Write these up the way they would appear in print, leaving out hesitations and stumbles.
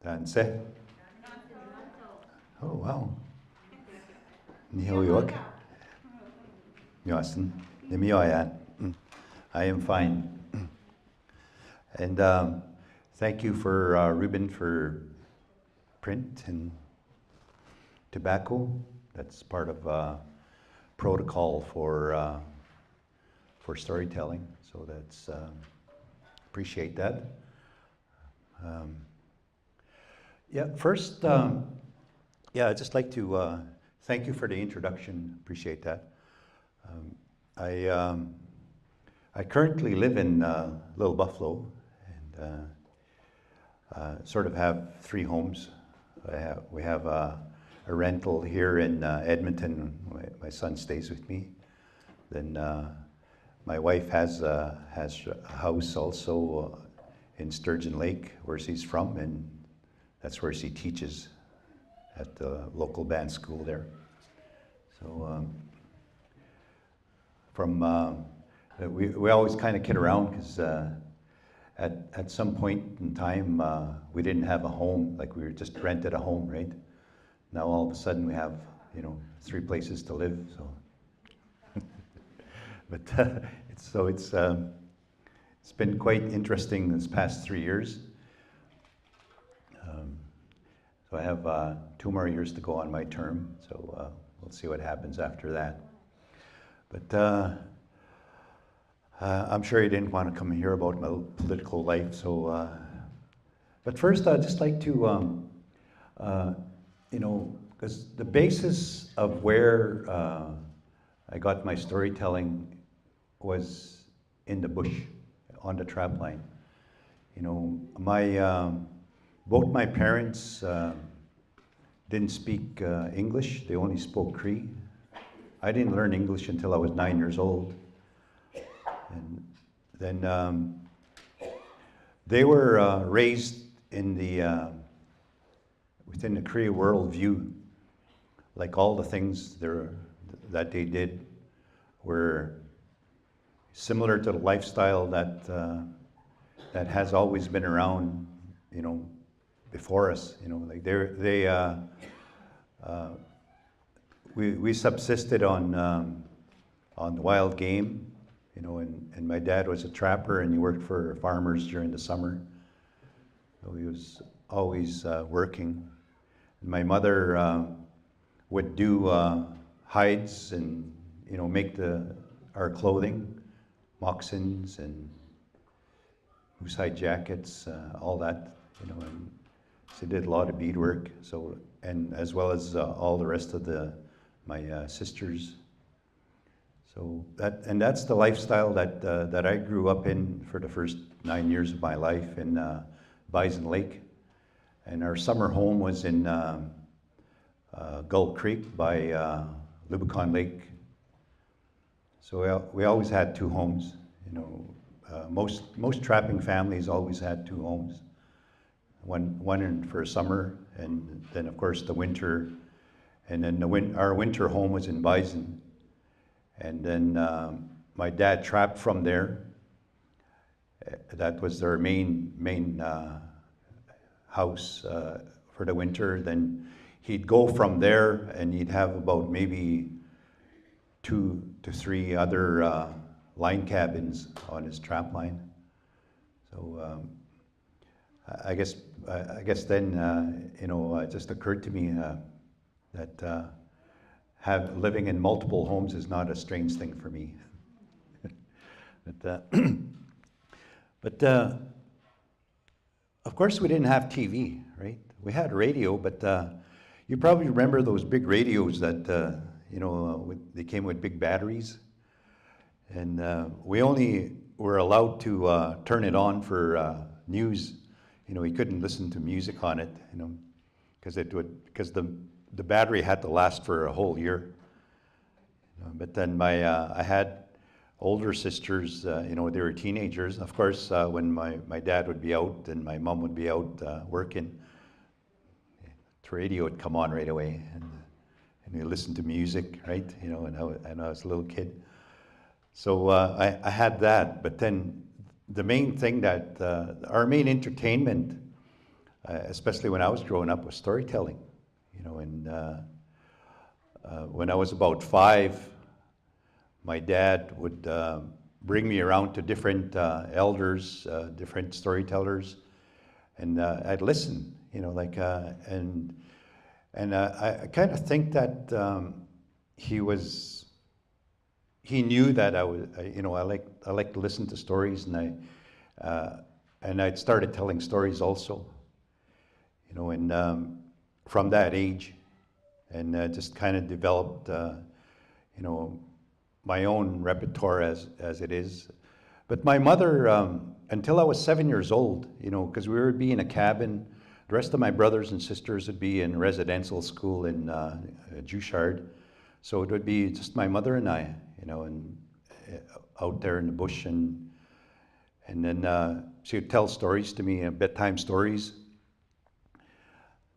Danse. Oh, wow. Nehiyaw. Yasin. Nehiyaw. I am fine. And thank you for Ruben for print and tobacco. That's part of protocol for storytelling. So that's appreciate that. First, I'd just like to thank you for the introduction. Appreciate that. I currently live in Little Buffalo, and sort of have three homes. We have a rental here in Edmonton. My son stays with me. Then my wife has a house also in Sturgeon Lake, where she's from, and that's where she teaches at the local band school there. So we always kind of kid around because at some point in time we didn't have a home, like we were just rented a home, right? Now all of a sudden we have, three places to live. So, but it's been quite interesting this past 3 years. So I have 2 more years to go on my term, so we'll see what happens after that. But I'm sure you didn't want to come hear about my political life, so. But first, I'd just like to, because the basis of where I got my storytelling was in the bush, on the trap line. Both my parents didn't speak English, they only spoke Cree. I didn't learn English until I was 9 years old. And then they were raised in within the Cree worldview. Like all the things that they did were similar to the lifestyle that has always been around, before us. Like we subsisted on wild game, and my dad was a trapper and he worked for farmers during the summer. So he was always working. And my mother would do hides and make our clothing, moccasins and moose hide jackets, all that. And she did a lot of beadwork. So, and as well as all the rest of my sisters. So that's the lifestyle that I grew up in for the first 9 years of my life in Bison Lake. And our summer home was in Gull Creek by Laboucan Lake. So we always had 2 homes. Most trapping families always had 2 homes. One for summer, and then of course the winter. And then our winter home was in Bison. And then my dad trapped from there. That was their main house for the winter. Then he'd go from there, and he'd have about maybe 2 to 3 other line cabins on his trap line. So I guess then it just occurred to me that living in multiple homes is not a strange thing for me. But of course we didn't have TV, right? We had radio, but you probably remember those big radios that they came with big batteries, and we only were allowed to turn it on for news. We couldn't listen to music on it, because the battery had to last for a whole year. But then I had older sisters, they were teenagers. Of course, when my dad would be out and my mom would be out working, the radio would come on right away, and we listened to music, right? And I was a little kid. So I had that, but then the main thing that our main entertainment especially when I was growing up, was storytelling. And when I was about 5, my dad would bring me around to different elders, different storytellers, and I'd listen. I kind of think that he knew that I like to listen to stories, and I'd started telling stories also, and from that age, and just kind of developed, my own repertoire as it is. But my mother, until I was 7 years old, because we would be in a cabin, the rest of my brothers and sisters would be in residential school in Juchard, so it would be just my mother and I, and out there in the bush, and then she would tell stories to me, bedtime stories.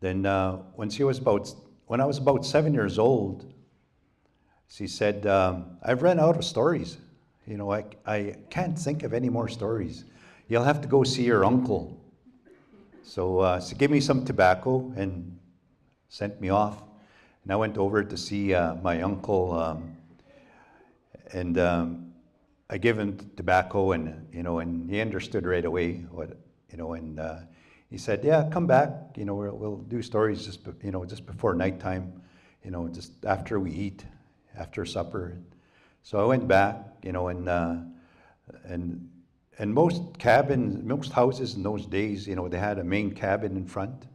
Then when I was about 7 years old, she said, "I've run out of stories. I can't think of any more stories. You'll have to go see your uncle." So she gave me some tobacco and sent me off. And I went over to see my uncle, and I gave him tobacco, and he understood right away and he said, "Yeah, come back. We'll do stories just before nighttime. Just after we eat, after supper." So I went back, and most houses in those days, they had a main cabin in front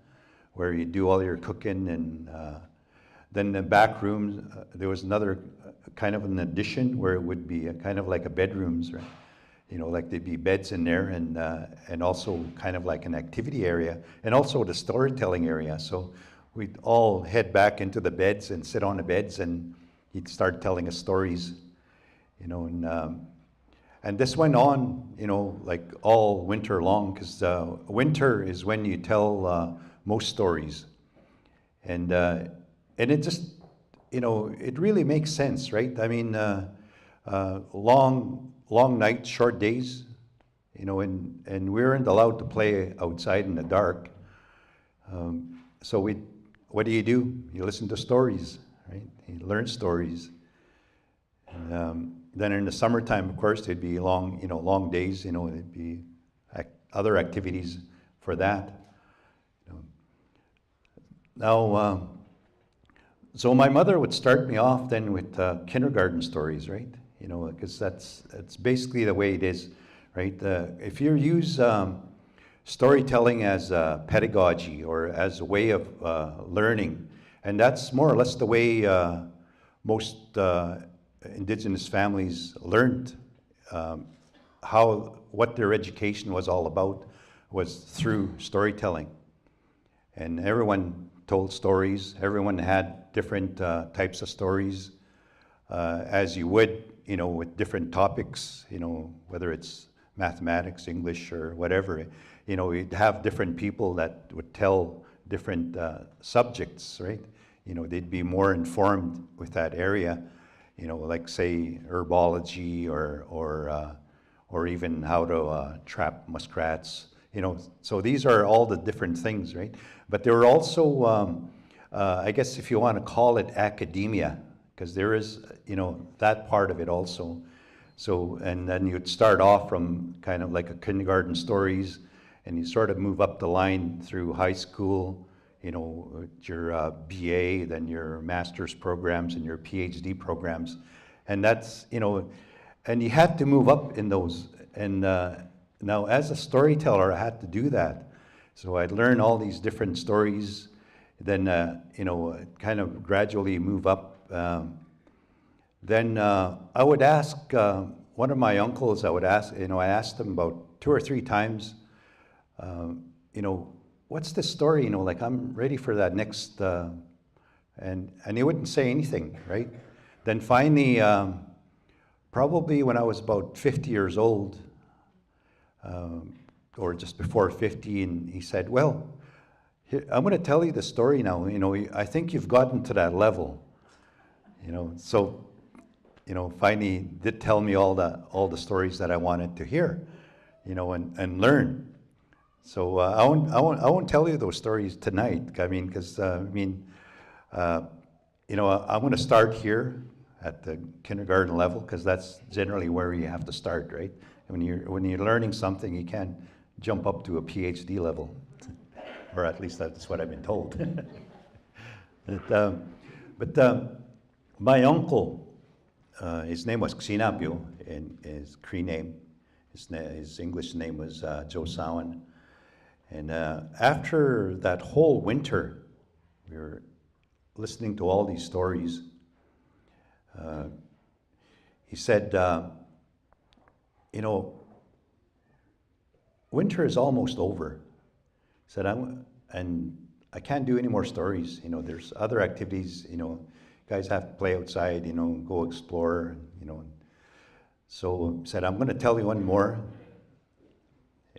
where you do all your cooking, and then the back room, there was another kind of an addition where it would be kind of like a bedrooms, right? Like there'd be beds in there, and also kind of like an activity area, and also the storytelling area. So we'd all head back into the beds and sit on the beds, and he'd start telling us stories, and this went on, like all winter long, because winter is when you tell most stories, and it just, it really makes sense, right? I mean, long nights, short days, and we weren't allowed to play outside in the dark. So what do? You listen to stories, right? You learn stories. And then in the summertime, of course, there'd be long days. There'd be other activities for that. Now, so my mother would start me off then with kindergarten stories, right? Because that's basically the way it is, right? If you use storytelling as pedagogy or as a way of learning, and that's more or less the way most Indigenous families learned what their education was all about, was through storytelling. And everyone told stories. Everyone had different types of stories, as you would, with different topics, whether it's mathematics, English, or whatever. You'd have different people that would tell different subjects, right? They'd be more informed with that area, like say herbology or even how to trap muskrats. So these are all the different things, right? But there were also, I guess if you want to call it academia, because there is, that part of it also. So, and then you'd start off from kind of like a kindergarten stories, and you sort of move up the line through high school, your BA, then your master's programs and your PhD programs. And that's, and you had to move up in those. And now as a storyteller, I had to do that. So I'd learn all these different stories, then, kind of gradually move up. Then I would ask one of my uncles, I asked him about 2 or 3 times, what's the story? Like I'm ready for that next, and he wouldn't say anything, right? Then finally, probably when I was about 50 years old, or just before 50, and he said, "Well, I'm going to tell you the story now. I think you've gotten to that level." So, finally he did tell me all the stories that I wanted to hear, and learn. So I won't tell you those stories tonight. I mean, because I'm going to start here at the kindergarten level, because that's generally where you have to start, right? When you're learning something, you can't jump up to a PhD level, or at least that's what I've been told. But my uncle, his name was Xinapio, and his Cree name, his English name was Joe Laboucan. And after that whole winter, we were listening to all these stories. He said, winter is almost over. He said, and I can't do any more stories. There's other activities, guys have to play outside, go explore, So he said, I'm going to tell you one more,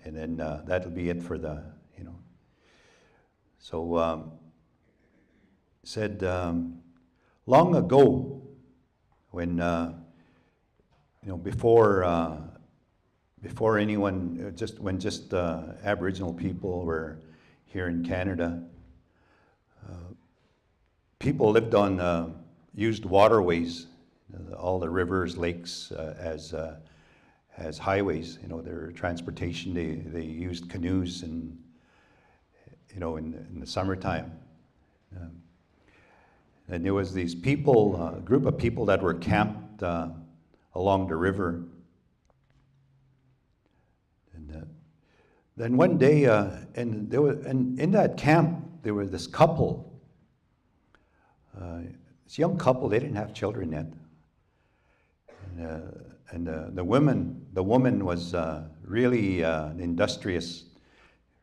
and then that'll be it for the. So he said, long ago, when before anyone, when Aboriginal people were here in Canada, people lived on used waterways, all the rivers, lakes, as highways. Their transportation. They used canoes, and in the summertime. And there was these people, a group of people that were camped along the river. And then one day, and in that camp, there was this couple. This young couple, they didn't have children yet. And the woman was really industrious,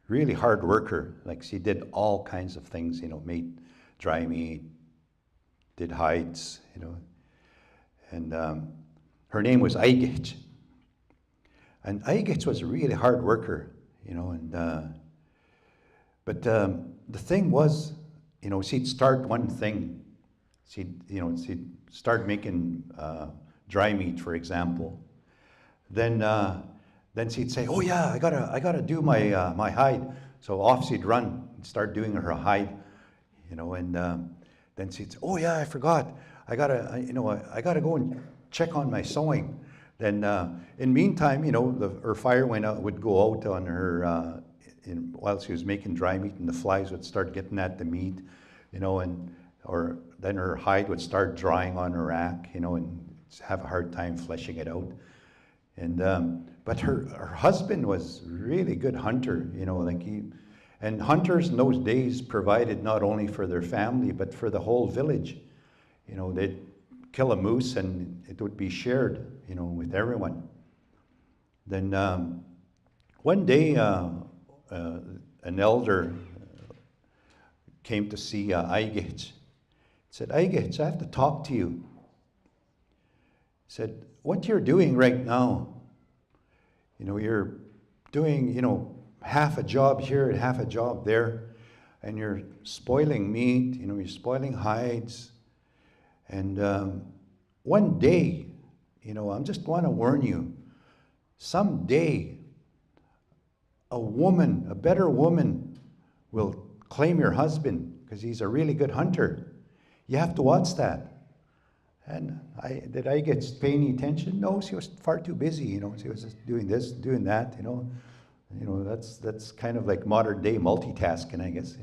really hard worker. Like, she did all kinds of things, made dry meat, did hides, and her name was Aigich. And Aigich was a really hard worker, but the thing was, she'd start one thing. She'd start making dry meat, for example. Then she'd say, "Oh yeah, I gotta do my my hide." So off she'd run and start doing her hide, and then she'd say, "Oh yeah, I forgot. I gotta go and check on my sewing." Then in meantime, her fire would go out on her while she was making dry meat, and the flies would start getting at the meat, or then her hide would start drying on her rack, and have a hard time fleshing it out. And but her husband was a really good hunter, and hunters in those days provided not only for their family but for the whole village. They'd kill a moose and it would be shared, with everyone. Then one day, an elder came to see Aigich. Said, "Aigich, I have to talk to you." He said, "What you're doing right now, you're doing, half a job here and half a job there, and you're spoiling meat, you're spoiling hides. And one day, I just want to warn you, someday a better woman will claim your husband because he's a really good hunter. You have to watch that." And did I get paying any attention? No, she was far too busy. She was just doing this, doing that. That's kind of like modern day multitasking, I guess.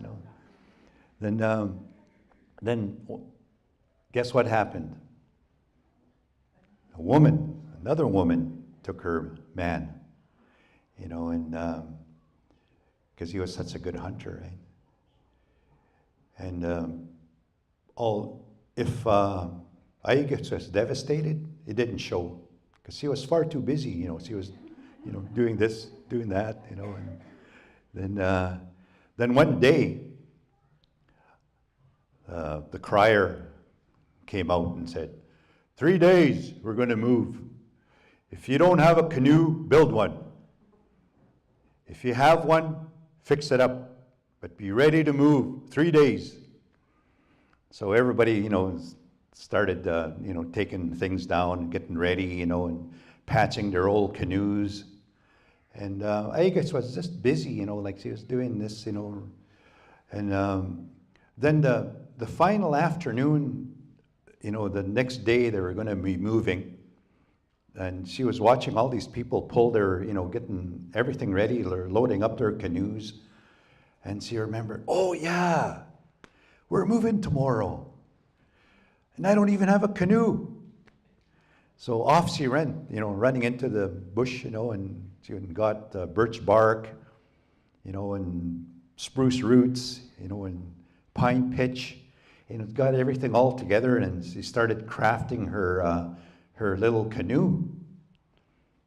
Then guess what happened? Another woman took her man. And because he was such a good hunter, right? And if Aigich was devastated, it didn't show, because she was far too busy. She was, doing this, doing that. And then one day, the crier came out and said, 3 days we're going to move. If you don't have a canoe, build one. If you have one, fix it up. But be ready to move. 3 days. So everybody, started, taking things down, getting ready, and patching their old canoes. And I guess was just busy, like she was doing this, and then the final afternoon, the next day they were going to be moving, and she was watching all these people pull their, getting everything ready, they're loading up their canoes, and she remembered, oh yeah, we're moving tomorrow, and I don't even have a canoe. So off she ran, running into the bush, and she got birch bark, and spruce roots, and pine pitch, and got everything all together, and she started crafting her little canoe,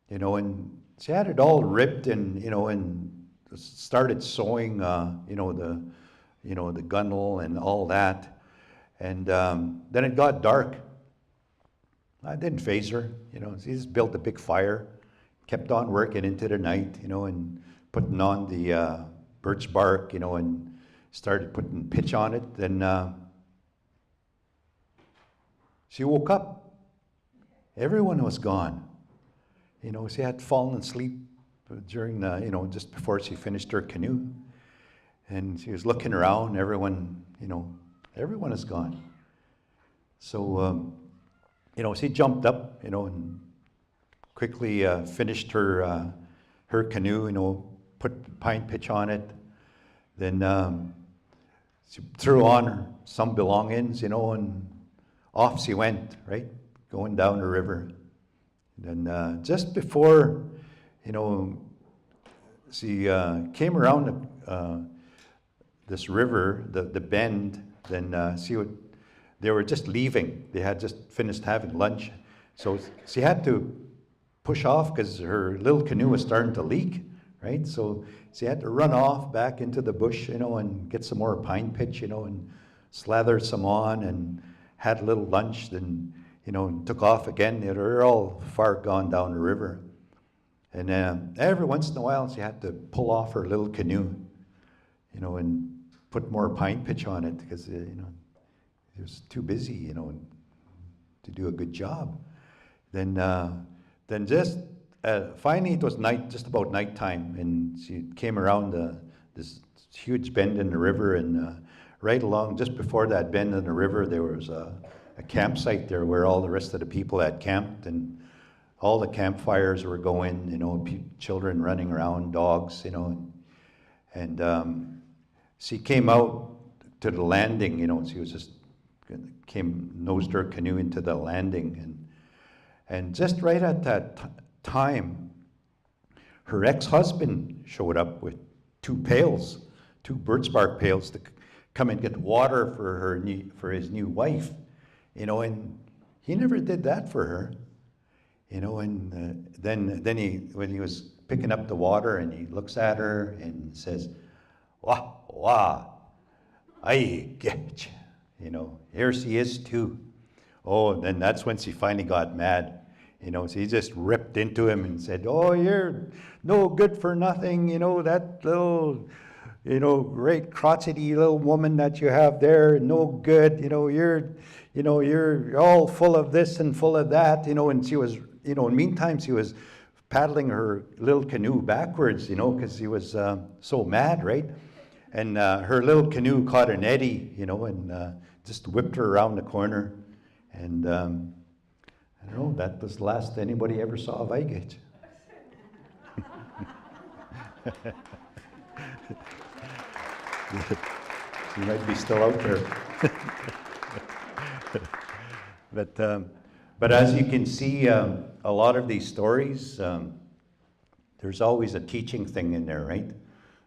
and she had it all ripped and started sewing, the gunnel and all that, and then it got dark. I didn't faze her, she just built a big fire, kept on working into the night, and putting on the birch bark, and started putting pitch on it. Then she woke up. Everyone was gone. She had fallen asleep during the, just before she finished her canoe. And she was looking around, everyone is gone. So, she jumped up, and quickly finished her canoe, put pine pitch on it. Then she threw on some belongings, and off she went, right, going down the river. And just before, she came around this river, the bend, then they were just leaving. They had just finished having lunch. So she had to push off because her little canoe was starting to leak, right? So she had to run off back into the bush, and get some more pine pitch, and slather some on and had a little lunch, then, and took off again. They were all far gone down the river. And every once in a while she had to pull off her little canoe, and put more pine pitch on it because, it was too busy, to do a good job. Then just finally it was night, just about nighttime, and she came around this huge bend in the river, and right along, just before that bend in the river, there was a campsite there where all the rest of the people had camped, and all the campfires were going, children running around, dogs, and she came out to the landing, she was just nosed her canoe into the landing, and just right at that time, her ex-husband showed up with two birch bark pails to come and get water for his new wife, and he never did that for her, and then when he was picking up the water, and he looks at her and says, "Wah, I get you." Here she is too. Oh, and then that's when she finally got mad. So he just ripped into him and said, "Oh, you're no good for nothing. That little, great crotchety little woman that you have there, no good. You're all full of this and full of that. And she was, in the meantime, she was paddling her little canoe backwards, because she was so mad, right? And her little canoe caught an eddy, and just whipped her around the corner. And I don't know, that was the last anybody ever saw of Igate. She might be still out there. But as you can see, a lot of these stories, there's always a teaching thing in there, right?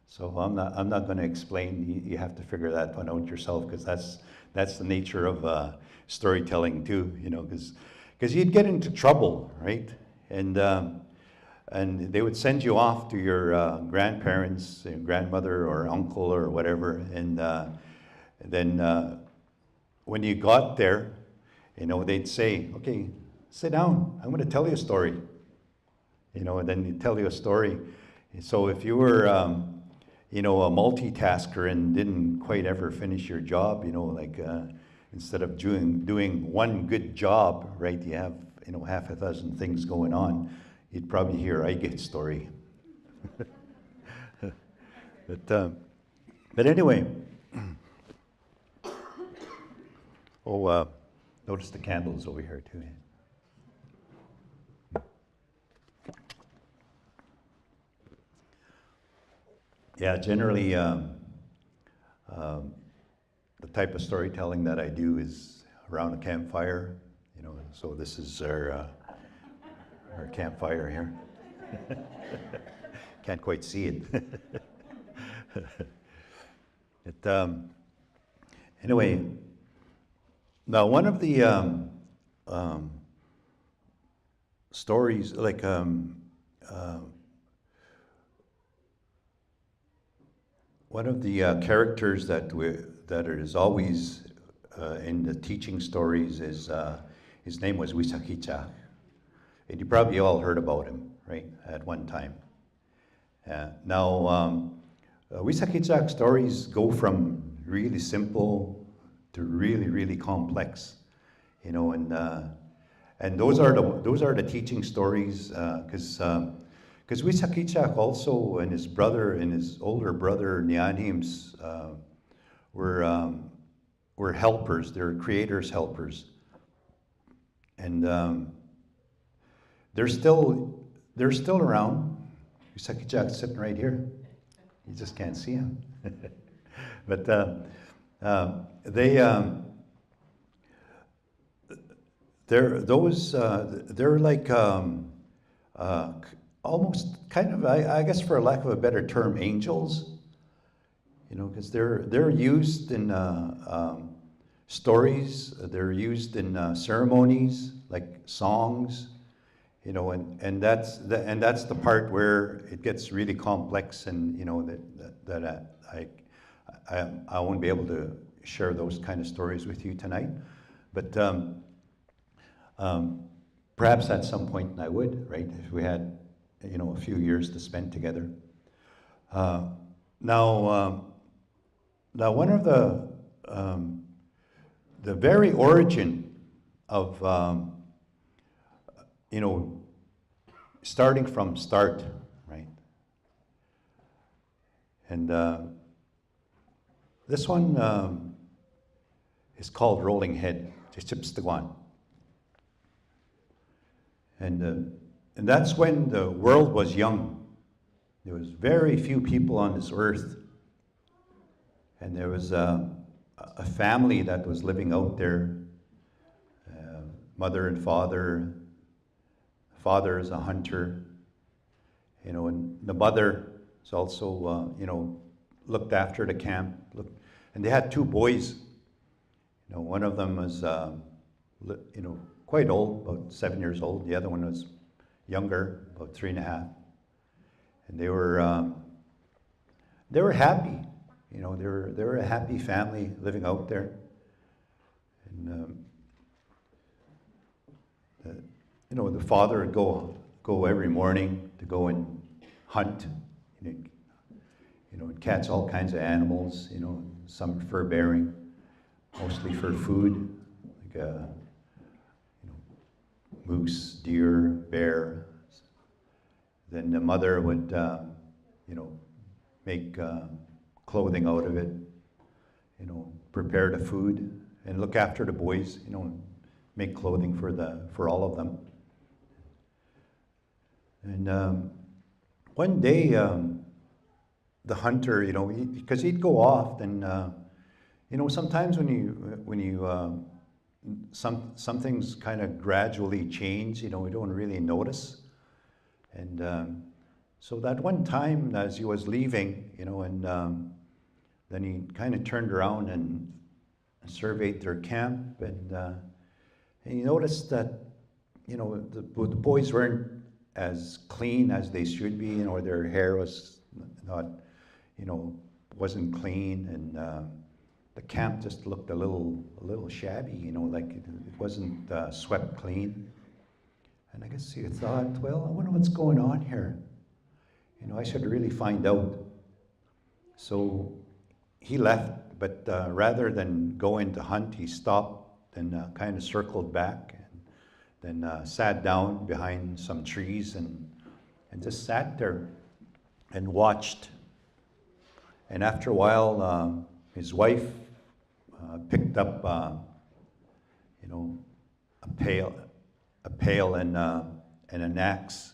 So I'm not going to explain. You have to figure that one out yourself, because that's the nature of storytelling too. Because you'd get into trouble, right? And they would send you off to your grandparents, grandmother or uncle or whatever, and then when you got there, they'd say, "Okay, sit down. I'm going to tell you a story." And then you tell you a story. So if you were a multitasker and didn't quite ever finish your job, instead of doing one good job, right, you have half a dozen things going on, you'd probably hear Igate's story But anyway, notice the candles over here too. Yeah, generally, the type of storytelling that I do is around a campfire. So this is our campfire here. Can't quite see it. Anyway, now one of the stories, like one of the characters that is always in the teaching stories is his name was Wisakicha, and you probably all heard about him, right, at one time. Now, Wisakicha stories go from really simple to really, really complex, and those are the teaching stories, because Wisakicha also and his older brother Nehiyaw were helpers. They're creators' helpers, and they're still around. Wisakicha is sitting right here. You just can't see him. But they're like almost kind of, I guess, for lack of a better term, angels. Because they're used in stories. They're used in ceremonies, like songs. And that's the part where it gets really complex, and that I won't be able to share those kind of stories with you tonight, but perhaps at some point I would, right, if we had a few years to spend together. Now one of the very origin of starting from start, right? And this one is called Rolling Head, Chichipstagwan. And that's when the world was young. There was very few people on this earth. And there was a family that was living out there, mother and father. Father is a hunter, and the mother is also, looked after the camp. And they had two boys. One of them was, quite old, about 7 years old. The other one was younger, about 3.5. And they were happy. They were a happy family living out there. And the father would go every morning to go and hunt, and catch all kinds of animals, some fur-bearing, mostly for food, like moose, deer, bear. Then the mother would, make clothing out of it, prepare the food, and look after the boys, make clothing for all of them. And one day, the hunter, because he'd go off, and sometimes when you some things kind of gradually change, we don't really notice. And so that one time, as he was leaving, and then he kind of turned around and surveyed their camp, and he noticed that the boys weren't as clean as they should be, their hair was not, wasn't clean, and the camp just looked a little shabby, like it wasn't swept clean. And I guess he thought, well, I wonder what's going on here. I should really find out. So he left, but rather than going to hunt, he stopped and kind of circled back, and then sat down behind some trees and just sat there. and watched. And after a while, his wife picked up, a pail and an axe,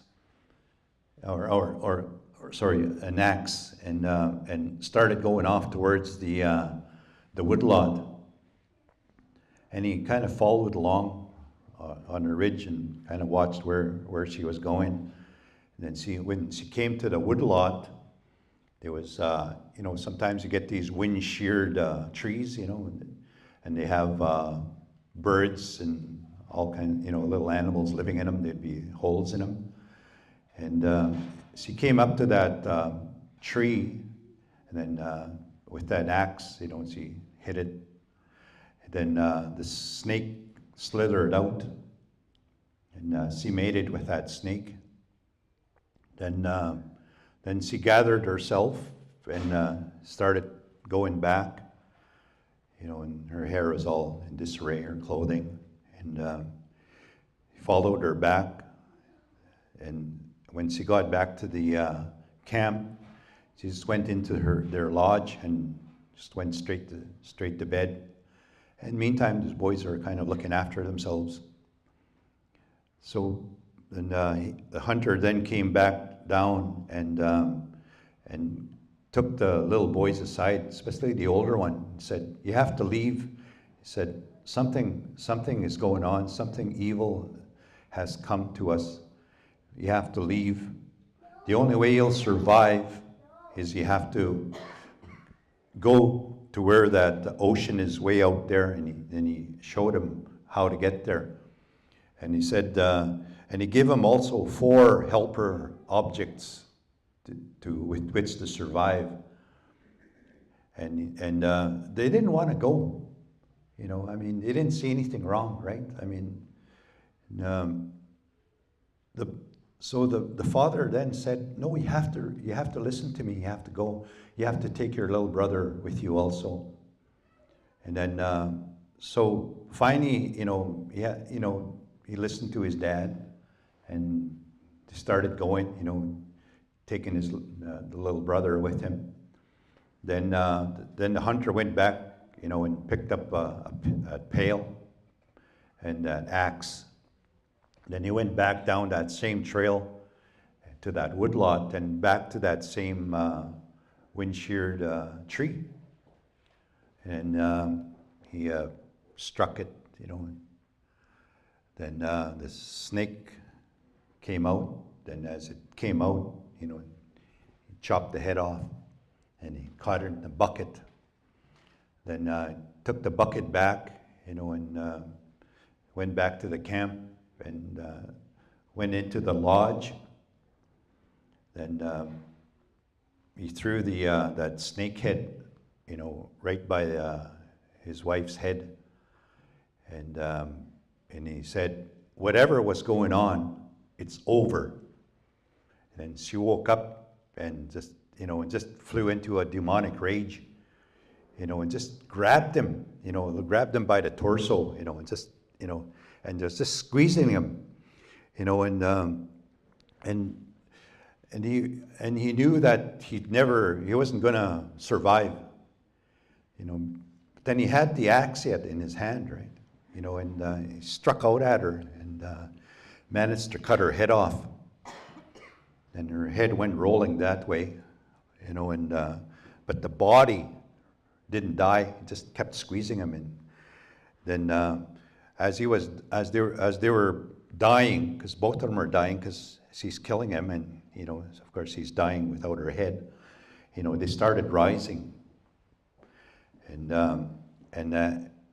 or sorry, an axe, and started going off towards the woodlot. And he kind of followed along on a ridge and kind of watched where she was going. And then when she came to the woodlot, there was, sometimes you get these wind-sheared trees, and they have birds and all kind, little animals living in them. There'd be holes in them. And she came up to that tree, and then with that axe, she hit it. And then the snake slithered out, and she mated with that snake. Then she gathered herself and started going back, and her hair was all in disarray, her clothing, and he followed her back. And when she got back to the camp, she just went into their lodge and just went straight to bed. And meantime, the boys are kind of looking after themselves. So then the hunter then came back down and took the little boys aside, especially the older one, and said, "You have to leave." He said, something is going on, something evil has come to us. You have to leave. The only way you'll survive is you have to go to where that ocean is way out there. And he showed him how to get there. And he said, and he gave him also 4 helper objects with which to survive. And they didn't want to go. They didn't see anything wrong, right? So the father then said, "No, you have to listen to me. You have to go. You have to take your little brother with you also." And then so finally, he listened to his dad, and they started going. Taking the little brother with him. Then the hunter went back, and picked up a pail and an axe. Then he went back down that same trail to that woodlot and back to that same wind-sheared tree. And he struck it, Then the snake came out. Then as it came out, he chopped the head off and he caught it in the bucket. Then took the bucket back, and went back to the camp and went into the lodge. Then he threw that snake head, right by his wife's head, and he said, "Whatever was going on, it's over." And she woke up and just flew into a demonic rage, and just grabbed him, by the torso, and just squeezing him, and he knew that he wasn't going to survive, But then he had the axe yet in his hand, right, and he struck out at her and managed to cut her head off. And her head went rolling that way, but the body didn't die. It just kept squeezing him. And then as they were dying, because both of them are dying, because she's killing him, and of course he's dying without her head. They started rising, and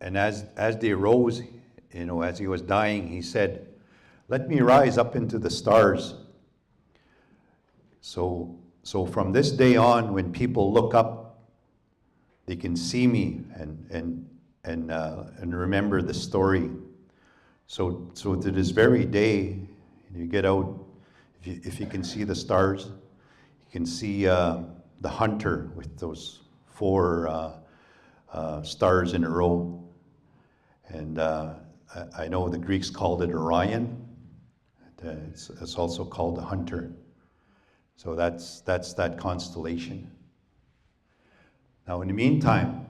as they rose, as he was dying, he said, "Let me rise up into the stars." So from this day on, when people look up, they can see me and remember the story. So to this very day, you get out, if you can see the stars, you can see the hunter with those 4 stars in a row. And I know the Greeks called it Orion. It's also called the hunter. So that's that constellation. Now in the meantime,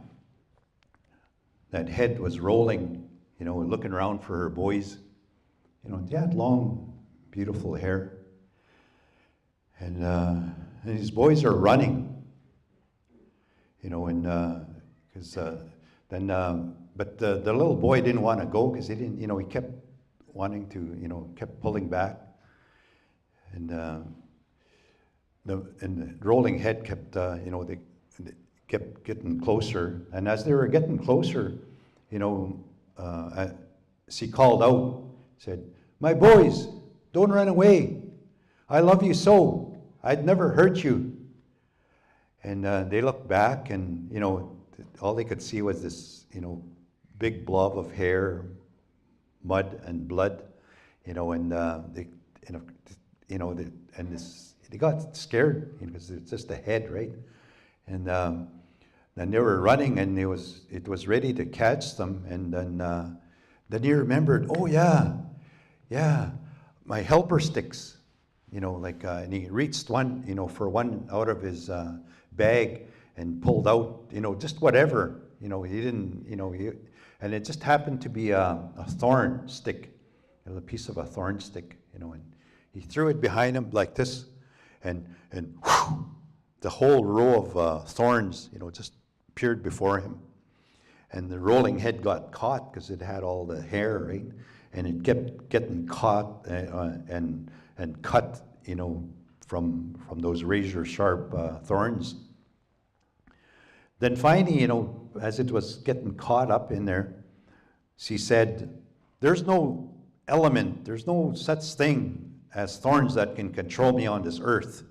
that head was rolling, looking around for her boys. They had long, beautiful hair. And his boys are running, but the little boy didn't want to go because he didn't, he kept wanting to, kept pulling back. And the rolling head kept, they kept getting closer. And as they were getting closer, she called out, said, "My boys, don't run away. I love you so. I'd never hurt you." And they looked back, and all they could see was this big blob of hair, mud and blood, they got scared because it's just a head, right? And then they were running, and it was ready to catch them, and then he remembered, oh yeah, my helper sticks. And he reached one, for one out of his bag and pulled out, just whatever, he didn't, and it just happened to be a thorn stick, a piece of a thorn stick, and he threw it behind him like this, and whew, the whole row of thorns, just appeared before him. And the rolling head got caught because it had all the hair, right? And it kept getting caught and cut, from those razor sharp thorns. Then finally, as it was getting caught up in there, she said, "There's no element, there's no such thing as thorns that can control me on this earth."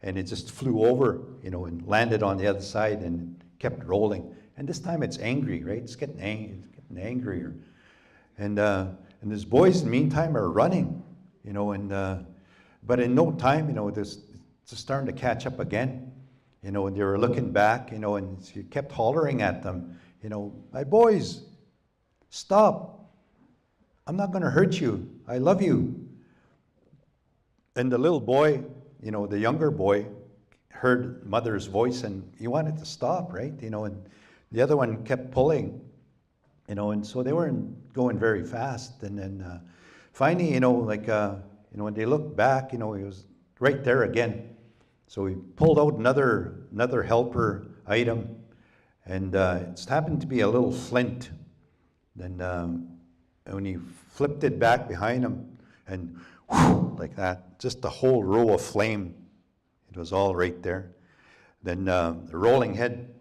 And it just flew over, and landed on the other side and kept rolling. And this time it's angry, right? It's getting angrier. And his boys, in the meantime, are running, but in no time, it's just starting to catch up again, and they were looking back, and she kept hollering at them, "My boys, stop. I'm not going to hurt you. I love you." And the little boy, the younger boy, heard mother's voice, and he wanted to stop, right? And the other one kept pulling, and so they weren't going very fast. And then finally, when they looked back, he was right there again. So he pulled out another helper item, and it happened to be a little flint. Then when he flipped it back behind him, and whew, like that, just the whole row of flame, it was all right there. Then the rolling head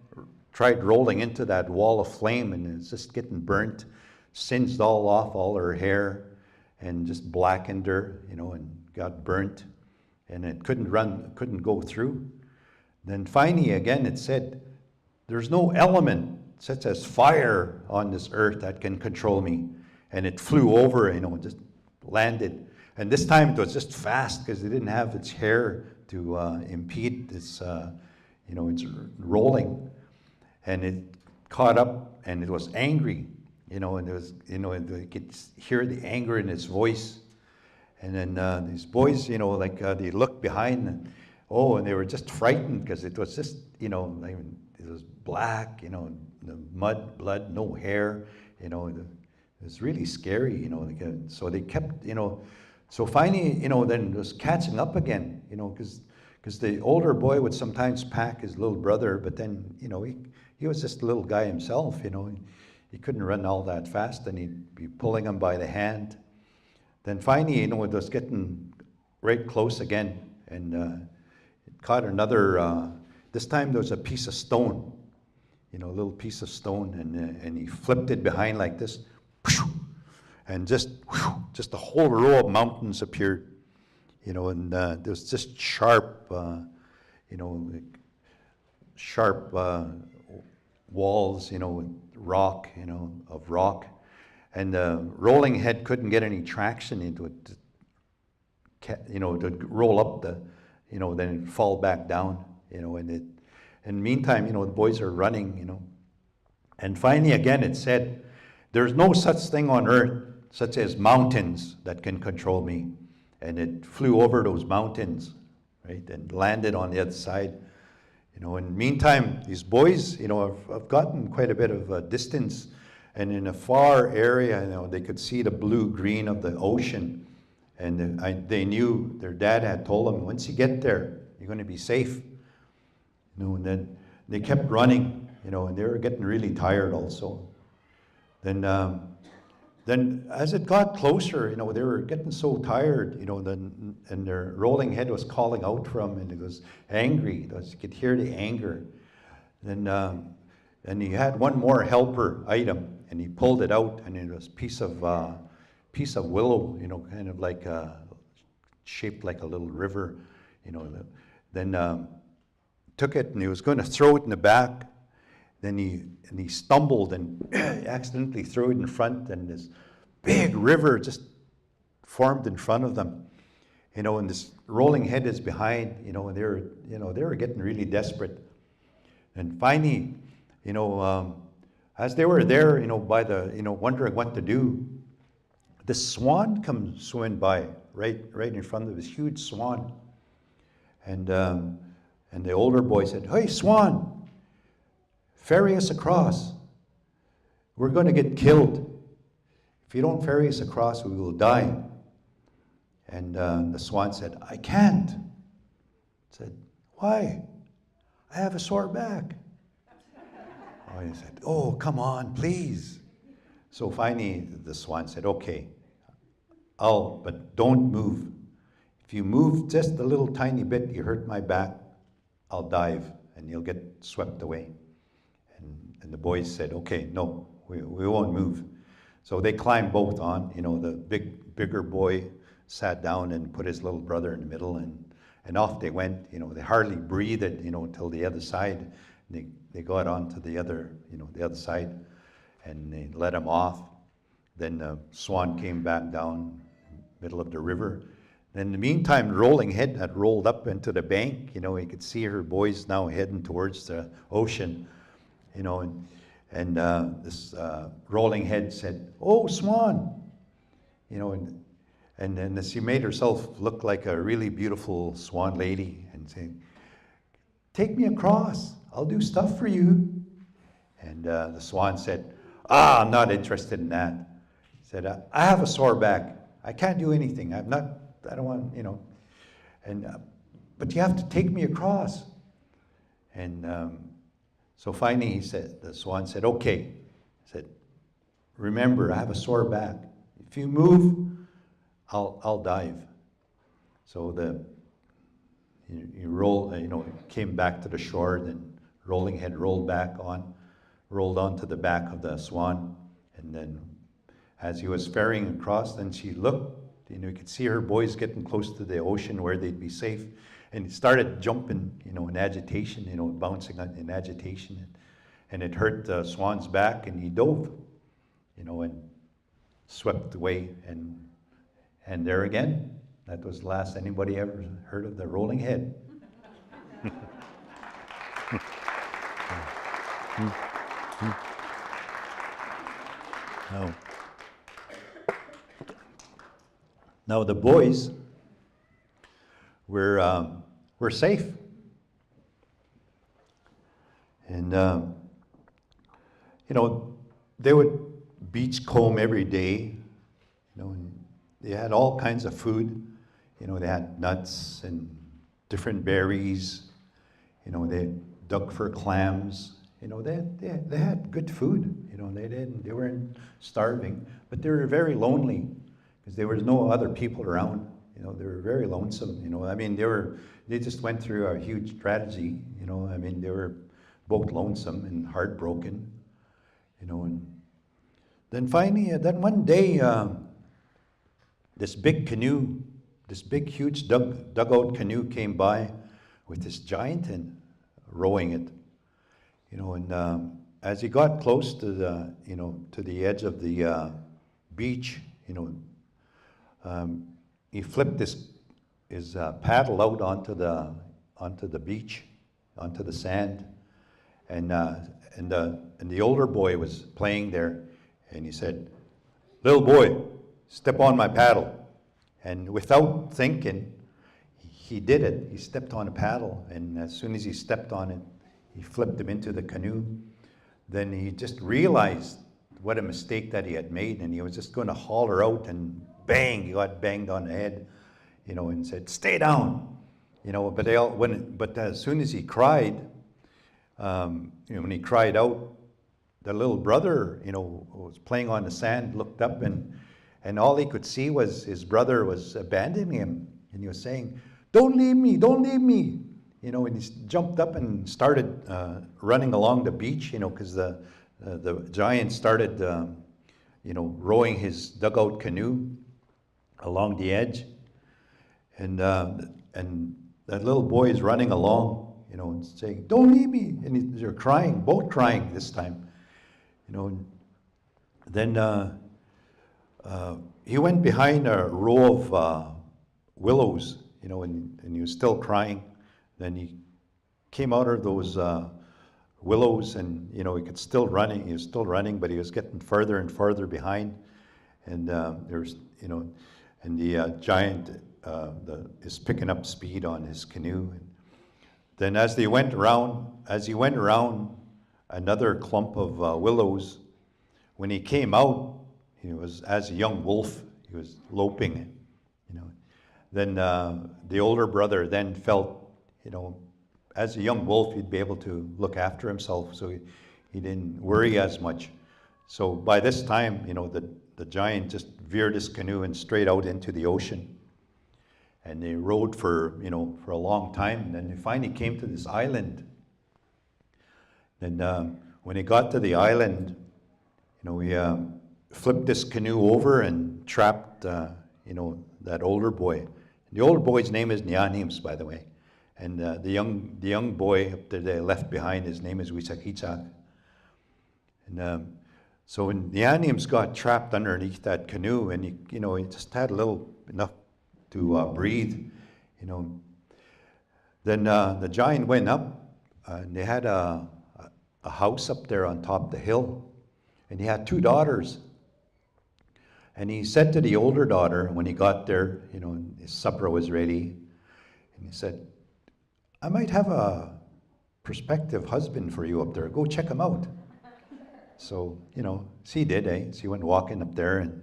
tried rolling into that wall of flame, and it's just getting burnt, singed all off all her hair, and just blackened her, and got burnt, and it couldn't go through. Then finally, again, it said, "There's no element such as fire on this earth that can control me." And it flew over, just landed. And this time it was just fast because it didn't have its hair to impede its, its rolling. And it caught up, and it was angry, and it was, you could hear the anger in its voice. And then these boys, they looked behind, and they were just frightened because it was just, it was black, the mud, blood, no hair, it was really scary, so they kept, so finally, then it was catching up again, because the older boy would sometimes pack his little brother, but then, he was just a little guy himself, he couldn't run all that fast, and he'd be pulling him by the hand. Then finally, it was getting right close again, and it caught another, this time there was a piece of stone, a little piece of stone, and he flipped it behind like this, and just a whole row of mountains appeared, and there was just sharp, sharp walls, with rock, of rock, and the rolling head couldn't get any traction into it, to roll up the, then it'd fall back down, and meantime, the boys are running, and finally again it said, "There's no such thing on earth, such as mountains that can control me." And it flew over those mountains, right, and landed on the other side. You know, in the meantime, these boys, you know, have gotten quite a bit of distance, and in a far area, you know, they could see the blue-green of the ocean, and they knew, their dad had told them, once you get there, you're going to be safe. You know, and then they kept running, you know, and they were getting really tired also. Then as it got closer, you know, they were getting so tired, you know, and their rolling head was calling out from them, and it was angry. You could hear the anger. And he had one more helper item, and he pulled it out, and it was a piece of willow, you know, kind of like shaped like a little river, you know. Then took it, and he was going to throw it in the back. Then he stumbled and accidentally threw it in front, and this big river just formed in front of them, you know. And this rolling head is behind, you know. And they were getting really desperate. And finally, you know, as they were there, you know, by the, you know, wondering what to do, the swan comes swimming by right in front of this huge swan, and the older boy said, "Hey, swan, ferry us across. We're going to get killed. If you don't ferry us across, we will die." And the swan said, "I can't." Said, "Why?" "I have a sore back." Oh, he said, "Oh, come on, please." So finally, the swan said, "Okay, but don't move. If you move just a little tiny bit, you hurt my back, I'll dive, and you'll get swept away." And the boys said, "Okay, no, we won't move." So they climbed both on. You know, the bigger boy sat down and put his little brother in the middle, and off they went. You know, they hardly breathed, you know, until the other side. They got onto the other side, and they let him off. Then the swan came back down middle of the river. In the meantime, the rolling head had rolled up into the bank. You know, you could see her boys now heading towards the ocean. You know, and this rolling head said, "Oh, swan," you know, and then she made herself look like a really beautiful swan lady, and saying, "Take me across. I'll do stuff for you." And the swan said, "I'm not interested in that." He said, "I have a sore back. I can't do anything. I don't want, you know, but you have to take me across." And so finally the swan said, "Okay." He said, "Remember, I have a sore back. If you move, I'll dive." So came back to the shore, then rolling head rolled onto the back of the swan, and then as he was ferrying across, then she looked, you know, you could see her boys getting close to the ocean where they'd be safe, and he started jumping, you know, in agitation, you know, bouncing in agitation, and it hurt the swan's back, and he dove, you know, and swept away, and there again, that was the last anybody ever heard of the rolling head. Now the boys were safe, and you know, they would beach comb every day, you know, and they had all kinds of food. You know, they had nuts and different berries. You know, they dug for clams. You know, they had good food. You know, they weren't starving, but they were very lonely because there was no other people around. You know, they were very lonesome. You know, I mean, they just went through a huge tragedy. You know, I mean, they were both lonesome and heartbroken. You know, and then finally, then one day, this big canoe, this big, huge dugout canoe came by with this giant and rowing it. You know, and as he got close to the edge of the beach, you know, he flipped his paddle out onto the beach, onto the sand, and the older boy was playing there, and he said, "Little boy, step on my paddle." And without thinking, he did it. He stepped on a paddle, and as soon as he stepped on it, he flipped him into the canoe. Then he just realized what a mistake that he had made, and he was just going to haul her out, and bang, he got banged on the head, and said, "Stay down." But as soon as he cried, when he cried out, the little brother, who was playing on the sand, looked up, and all he could see was his brother was abandoning him, and he was saying, "Don't leave me, don't leave me." And he jumped up and started running along the beach, because the giant started, rowing his dugout canoe along the edge, and that little boy is running along, and saying, "Don't leave me," and they're crying, both crying this time, Then he went behind a row of willows, and he was still crying. Then he came out of those willows, and he was still running, but he was getting further and further behind. And and the giant is picking up speed on his canoe. Then as he went around another clump of willows, when he came out, he was as a young wolf. He was loping, Then the older brother then felt, as a young wolf, he'd be able to look after himself, so he didn't worry as much. So by this time, the giant just veered his canoe and straight out into the ocean. And they rowed for a long time. And then they finally came to this island. And when he got to the island, he flipped this canoe over and trapped, that older boy. The older boy's name is Nehiyaw, by the way. And the young boy that they left behind, his name is Wisakitsak. And so when Nehiyaw got trapped underneath that canoe, and he just had enough to breathe, Then the giant went up, and they had a house up there on top of the hill, and he had two daughters. And he said to the older daughter, when he got there, his supper was ready, and he said, "I might have a prospective husband for you up there. Go check him out." So, she did, She went walking up there, and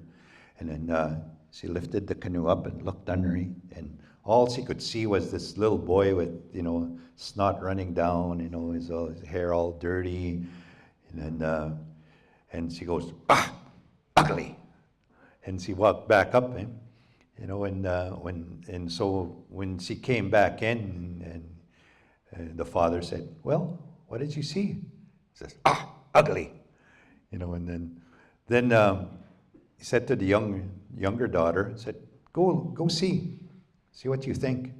then she lifted the canoe up and looked underneath, and all she could see was this little boy with, snot running down, his hair all dirty, and she goes, "Ah, ugly!" And she walked back up, so when she came back in, and the father said, "Well, what did you see?" He says, "Ah, ugly!" And then he said to the younger daughter, said, "Go see what you think."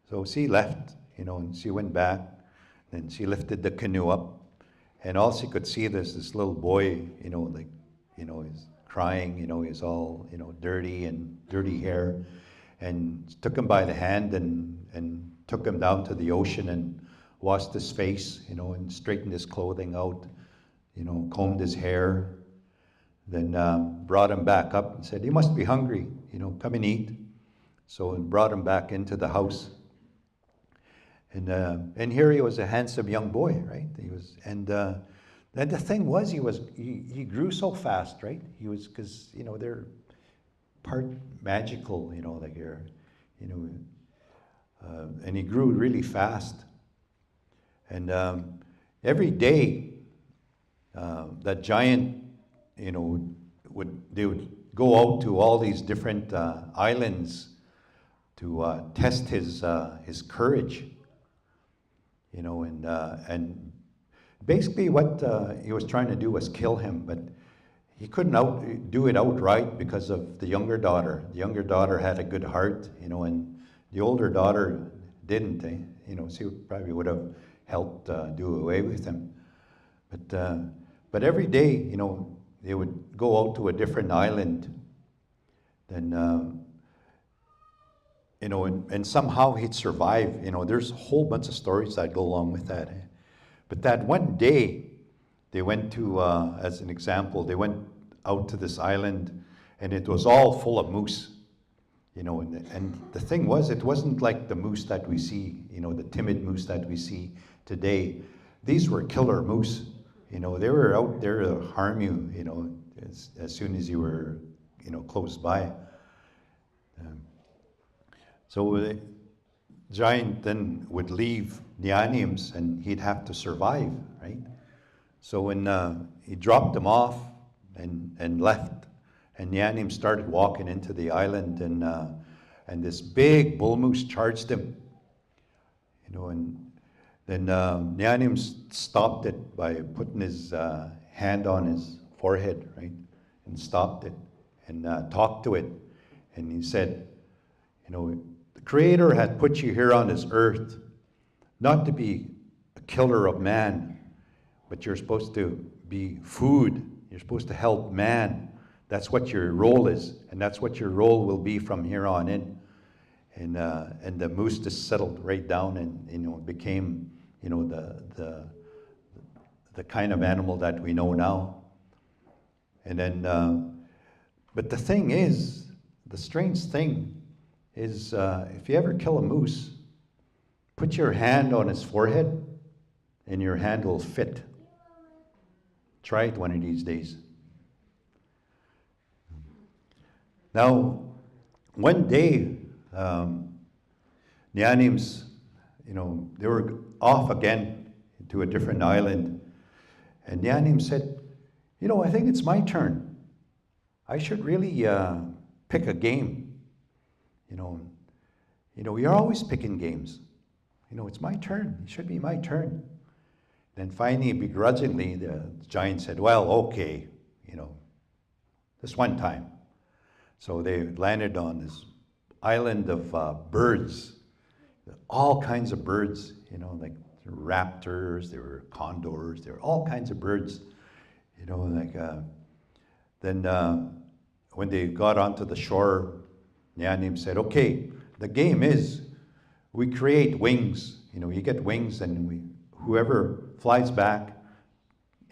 So she left, and she went back, and she lifted the canoe up, and all she could see was this little boy, he's crying, he's all, dirty and dirty hair, and took him by the hand and took him down to the ocean and washed his face, and straightened his clothing out, combed his hair, then brought him back up and said, "You must be hungry, come and eat." So and brought him back into the house. And here he was, a handsome young boy, right? Then the thing was, he grew so fast, right? He was, because they're part magical, and he grew really fast. And every day, that giant, they would go out to all these different islands to test his courage, and basically what he was trying to do was kill him, but he couldn't do it outright because of the younger daughter. The younger daughter had a good heart, and the older daughter didn't. She probably would have helped do away with him. But every day, they would go out to a different island, then and somehow he'd survive. There's a whole bunch of stories that go along with that. But that one day, they went to, as an example, they went out to this island, and it was all full of moose. And the thing was, it wasn't like the moose that we see, the timid moose that we see today. These were killer moose. They were out there to harm you, as soon as you were, close by. So the giant then would leave Nehiyaw, and he'd have to survive, right? So when he dropped him off and left, and Nehiyaw started walking into the island, and this big bull moose charged him, and then Nehiyaw stopped it by putting his hand on his forehead, right, and stopped it and talked to it, and he said, the Creator had put you here on this earth not to be a killer of man, but you're supposed to be food. You're supposed to help man. That's what your role is, and that's what your role will be from here on in. And the moose just settled right down and became the kind of animal that we know now. And then, but the thing is, the strange thing is, if you ever kill a moose, put your hand on his forehead, and your hand will fit. Try it one of these days. Now, one day, Nehiyaw, they were off again to a different island, and Nehiyaw said, I think it's my turn. I should really pick a game. You're always picking games. It's my turn. It should be my turn. Then finally, begrudgingly, the giant said, well, okay, this one time. So they landed on this island of birds, all kinds of birds, like raptors, there were condors, there were all kinds of birds, then when they got onto the shore, Nehiyaw said, okay, the game is we create wings, you get wings, and whoever flies back,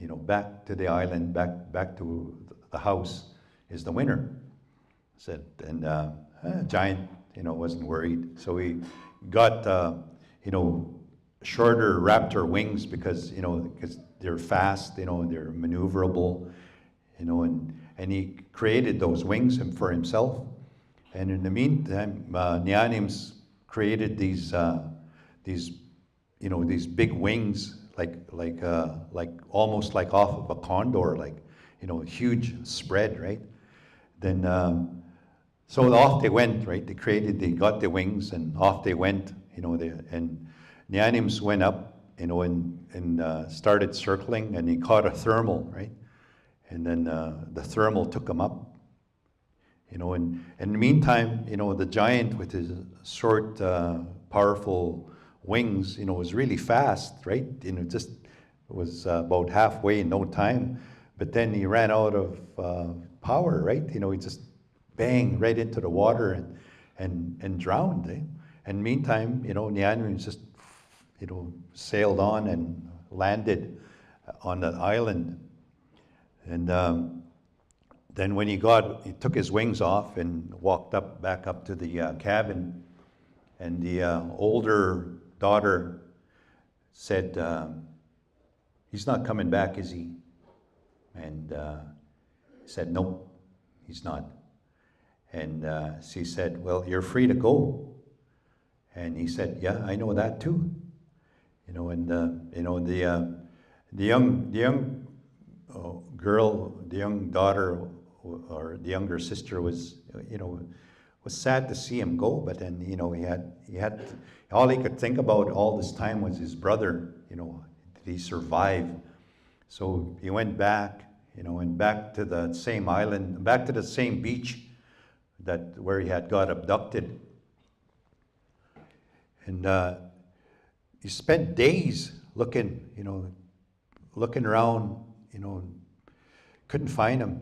back to the island, back to the house is the winner. Said, and Giant, wasn't worried. So he got, shorter raptor wings because they're fast, they're maneuverable, and he created those wings for himself. And in the meantime, Nehiyaw created these big wings, like almost like off of a condor, huge spread, right? Then. So off they went, right? They got the wings, and off they went, and Nehiyaw went up, and started circling, and he caught a thermal, right? And then the thermal took him up, and in the meantime, the giant with his short, powerful wings, was really fast, right? Just was about halfway in no time, but then he ran out of power, right? He just bang right into the water and drowned. And meantime, Nehiyaw just, sailed on and landed on the island. And then when he took his wings off and walked back up to the cabin, and the older daughter said, he's not coming back, is he? And he said, nope, he's not. And she said, well, you're free to go. And he said, yeah, I know that too. The young girl, the young daughter, or the younger sister was sad to see him go. But then, he had all he could think about all this time was his brother. Did he survive? So he went back, and back to the same island, back to the same beach where he had got abducted. And he spent days looking around, couldn't find him,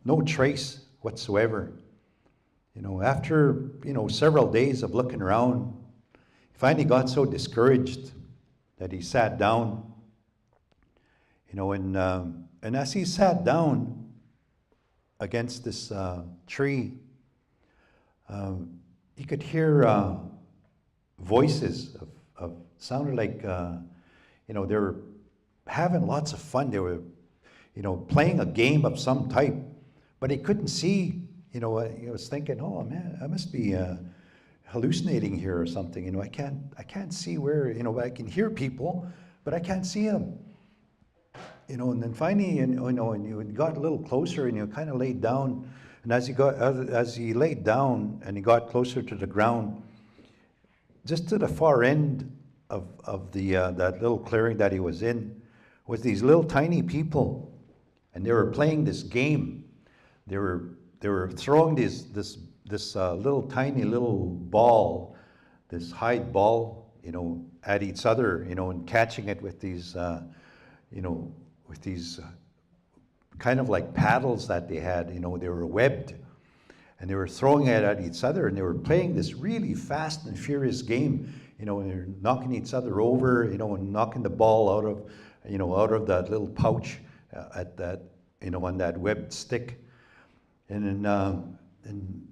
no trace whatsoever. After, several days of looking around, he finally got so discouraged that he sat down, and as he sat down against this tree, you could hear voices of sounded like they were having lots of fun. They were playing a game of some type, but he couldn't see. He was thinking, oh man, I must be hallucinating here or something. I can't see where. I can hear people, but I can't see them. And then finally, and you got a little closer, and you kind of laid down. And as he laid down and he got closer to the ground, just to the far end of the that little clearing that he was in, was these little tiny people, and they were playing this game. They were throwing this little tiny little ball, this hide ball, at each other, and catching it with these, with these kind of like paddles that they had. They were webbed, and they were throwing it at each other, and they were playing this really fast and furious game. And they're knocking each other over, and knocking the ball out of that little pouch at that, on that webbed stick. And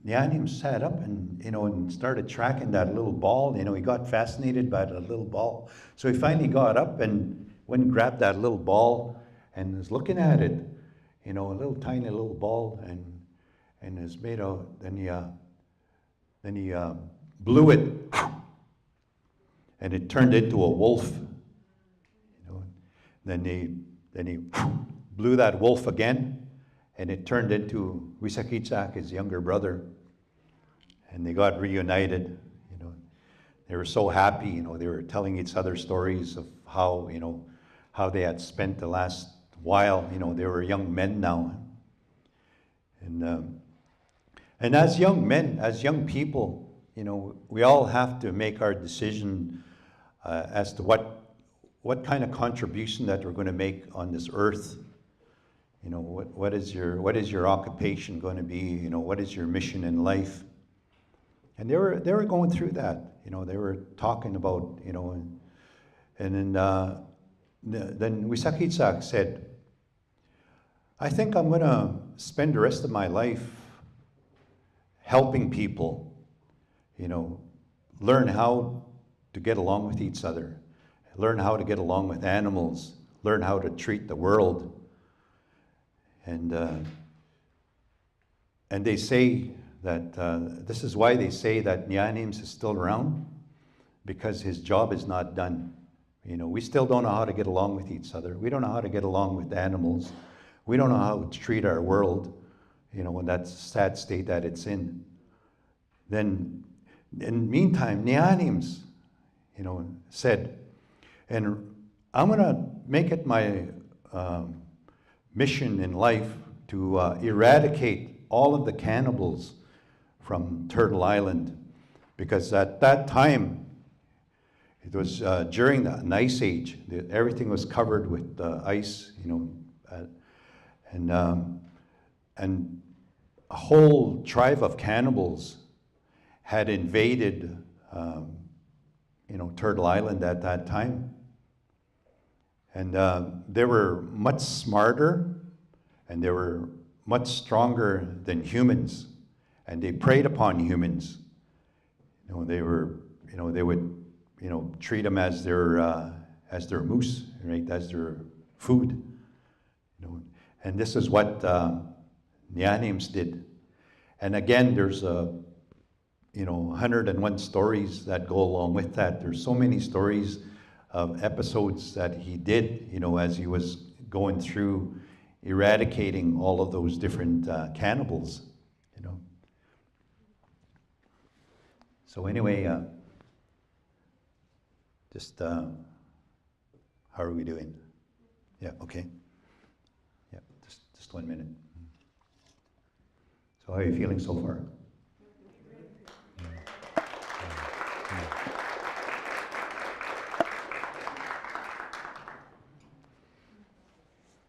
Nehiyaw sat up and started tracking that little ball. He got fascinated by that little ball. So he finally got up and went and grabbed that little ball and was looking at it, a little tiny little ball, and is made out. Then he blew it, and it turned into a wolf. Then he blew that wolf again, and it turned into Wisakitsak, his younger brother, and they got reunited. They were so happy. They were telling each other stories of how they had spent the last while. They were young men now, and as young men, as young people, we all have to make our decision as to what kind of contribution that we're going to make on this earth. What is your occupation going to be? What is your mission in life? And they were going through that. They were talking about, and then Wisakitsak said, I think I'm going to spend the rest of my life helping people, learn how to get along with each other, learn how to get along with animals, learn how to treat the world. And they say that this is why they say that Nehiyaw is still around, because his job is not done. We still don't know how to get along with each other. We don't know how to get along with animals. We don't know how to treat our world, in that sad state that it's in. Then, in the meantime, Nehiyaw, said, and I'm going to make it my mission in life to eradicate all of the cannibals from Turtle Island, because at that time, it was during the ice age. Everything was covered with ice, and a whole tribe of cannibals had invaded, Turtle Island at that time. And they were much smarter, and they were much stronger than humans, and they preyed upon humans. They would, treat them as their moose, right, as their food. And this is what Nehiyaw did. And again, there's 101 stories that go along with that. There's so many stories of episodes that he did, as he was going through eradicating all of those different cannibals, So anyway, how are we doing? Yeah, okay. Yeah, just 1 minute. So how are you feeling so far?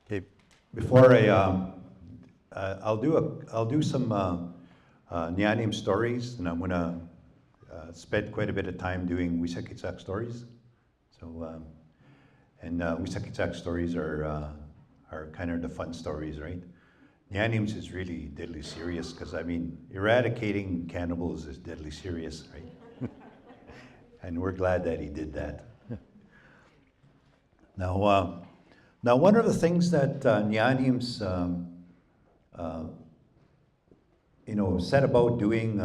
Okay, before I'll do some Nehiyaw stories, and I'm gonna spend quite a bit of time doing Wisakitsak stories. So, and Wisakitsak stories are kind of the fun stories, right? Nehiyaw is really deadly serious because, I mean, eradicating cannibals is deadly serious, right? And we're glad that he did that. Now, one of the things that Nehiyaw set about doing,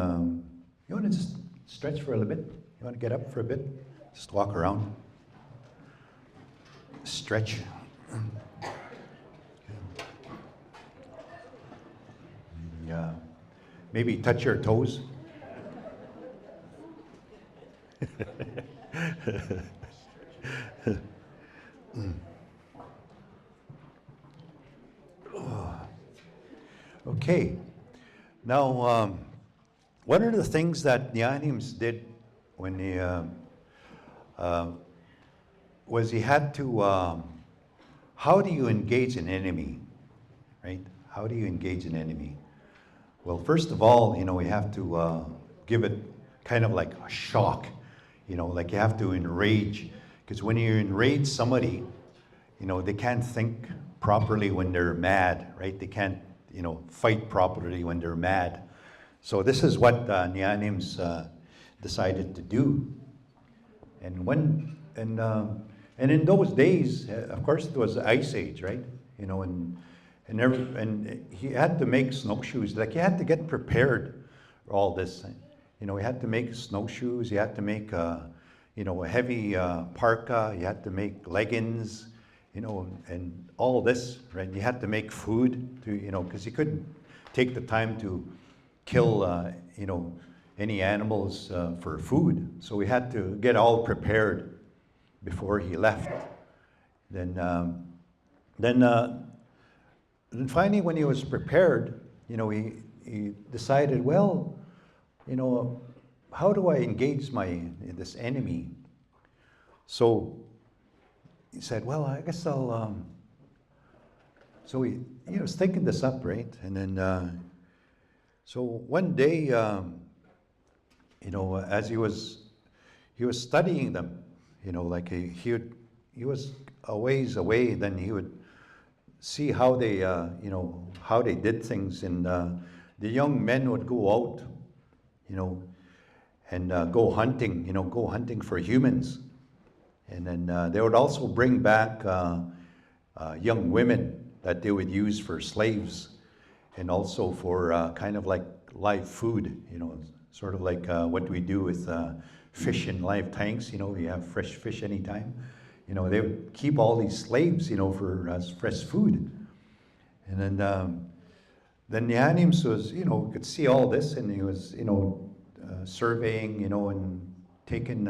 you want to just stretch for a little bit? You want to get up for a bit? Just walk around. Stretch. Yeah. Maybe touch your toes. Okay. Now, one of the things that Nehiyaw did when he was he had to, how do you engage an enemy, right? How do you engage an enemy? Well, first of all, we have to give it kind of like a shock, like you have to enrage, because when you enrage somebody, they can't think properly when they're mad, right? They can't, fight properly when they're mad. So this is what Nehiyaw decided to do. And in those days, of course, it was the Ice Age, right? And he had to make snowshoes. Like, he had to get prepared for all this. He had to make snowshoes. He had to make, a heavy parka. He had to make leggings, and all this, right? He had to make food, because he couldn't take the time to kill, any animals for food. So he had to get all prepared before he left. Then finally, when he was prepared, he decided, well, how do I engage this enemy? So he said, well, I guess I'll. So he was thinking this up, right? And then, so one day, as he was studying them, like he was a ways away, then he would see how they, how they did things, and the young men would go out, and go hunting for humans, and then they would also bring back young women that they would use for slaves, and also for kind of like live food, sort of like what we do with fish in live tanks. You have fresh fish anytime. They would keep all these slaves, for as fresh food. And then Nehiyaw was, could see all this, and he was, surveying, and taking,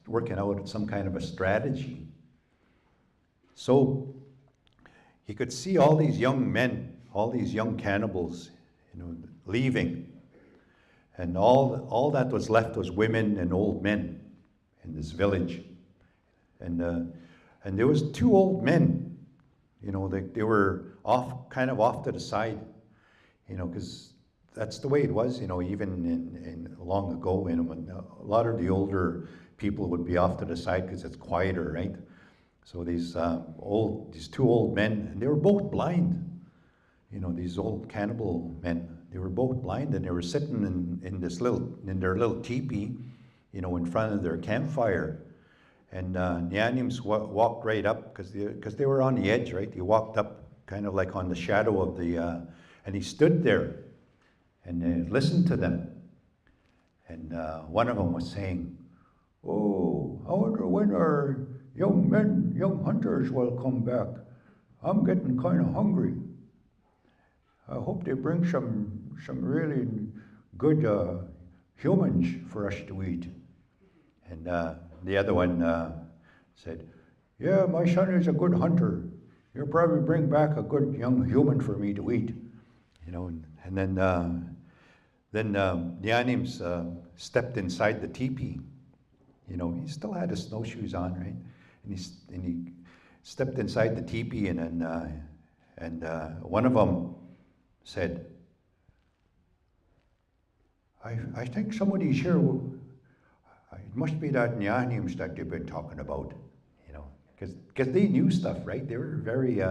working out some kind of a strategy. So he could see all these young men, all these young cannibals, leaving. And all that was left was women and old men in this village. And there was two old men, they were kind of off to the side, because that's the way it was, even in long ago, when a lot of the older people would be off to the side because it's quieter, right? So these two old men, and they were both blind, these old cannibal men. They were both blind, and they were sitting in their little teepee, in front of their campfire. And Nehiyaw walked right up, because they were on the edge, right? He walked up kind of like on the shadow of and he stood there and listened to them. And one of them was saying, "Oh, I wonder when our young hunters will come back. I'm getting kind of hungry. I hope they bring some really good humans for us to eat." And the other one said, "Yeah, my son is a good hunter. He'll probably bring back a good young human for me to eat." And then Nehiyaw stepped inside the teepee. He still had his snowshoes on, right? And he stepped inside the teepee, and one of them said, I think somebody's here. It must be that Nehiyaw that they've been talking about, because they knew stuff, right? They were very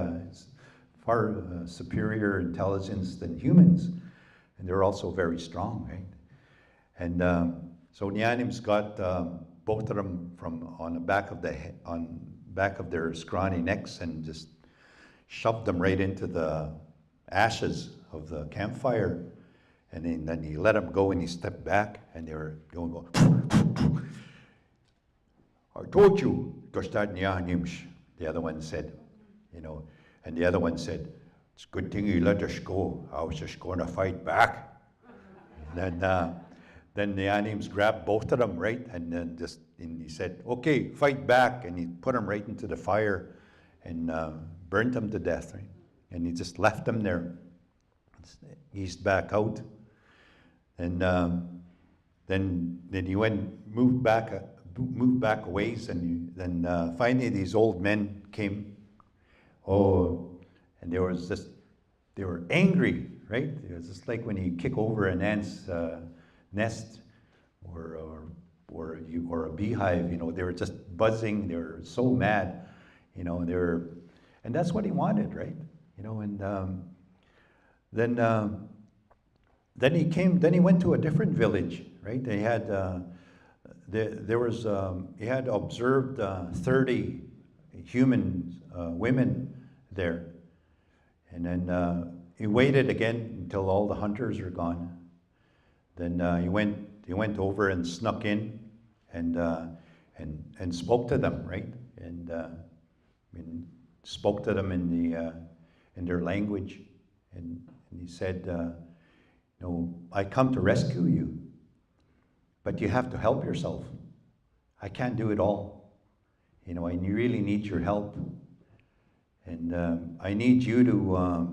far superior intelligence than humans, and they're also very strong, right? And so Nehiyaw got both of them from on the back of back of their scrawny necks and just shoved them right into the ashes of the campfire. And then he let them go and he stepped back and they were going. I told you, the other one said, and the other one said, it's a good thing you let us go. I was just going to fight back. And then the Nehiyaw grabbed both of them, right? And then and he said, okay, fight back. And he put them right into the fire and burnt them to death, right? And he just left them there, eased back out. And then he moved back a ways, and then finally these old men came. Oh, and they were angry, right? It was just like when you kick over an ant's nest or a beehive. They were just buzzing. They were so mad, and that's what he wanted, right? And then he went to a different village, right? They had he had observed 30 human women there, and then he waited again until all the hunters were gone. Then he went over and snuck in and spoke to them, right? And spoke to them in their language, and he said, I come to rescue you, but you have to help yourself. I can't do it all. I really need your help. And I need you to,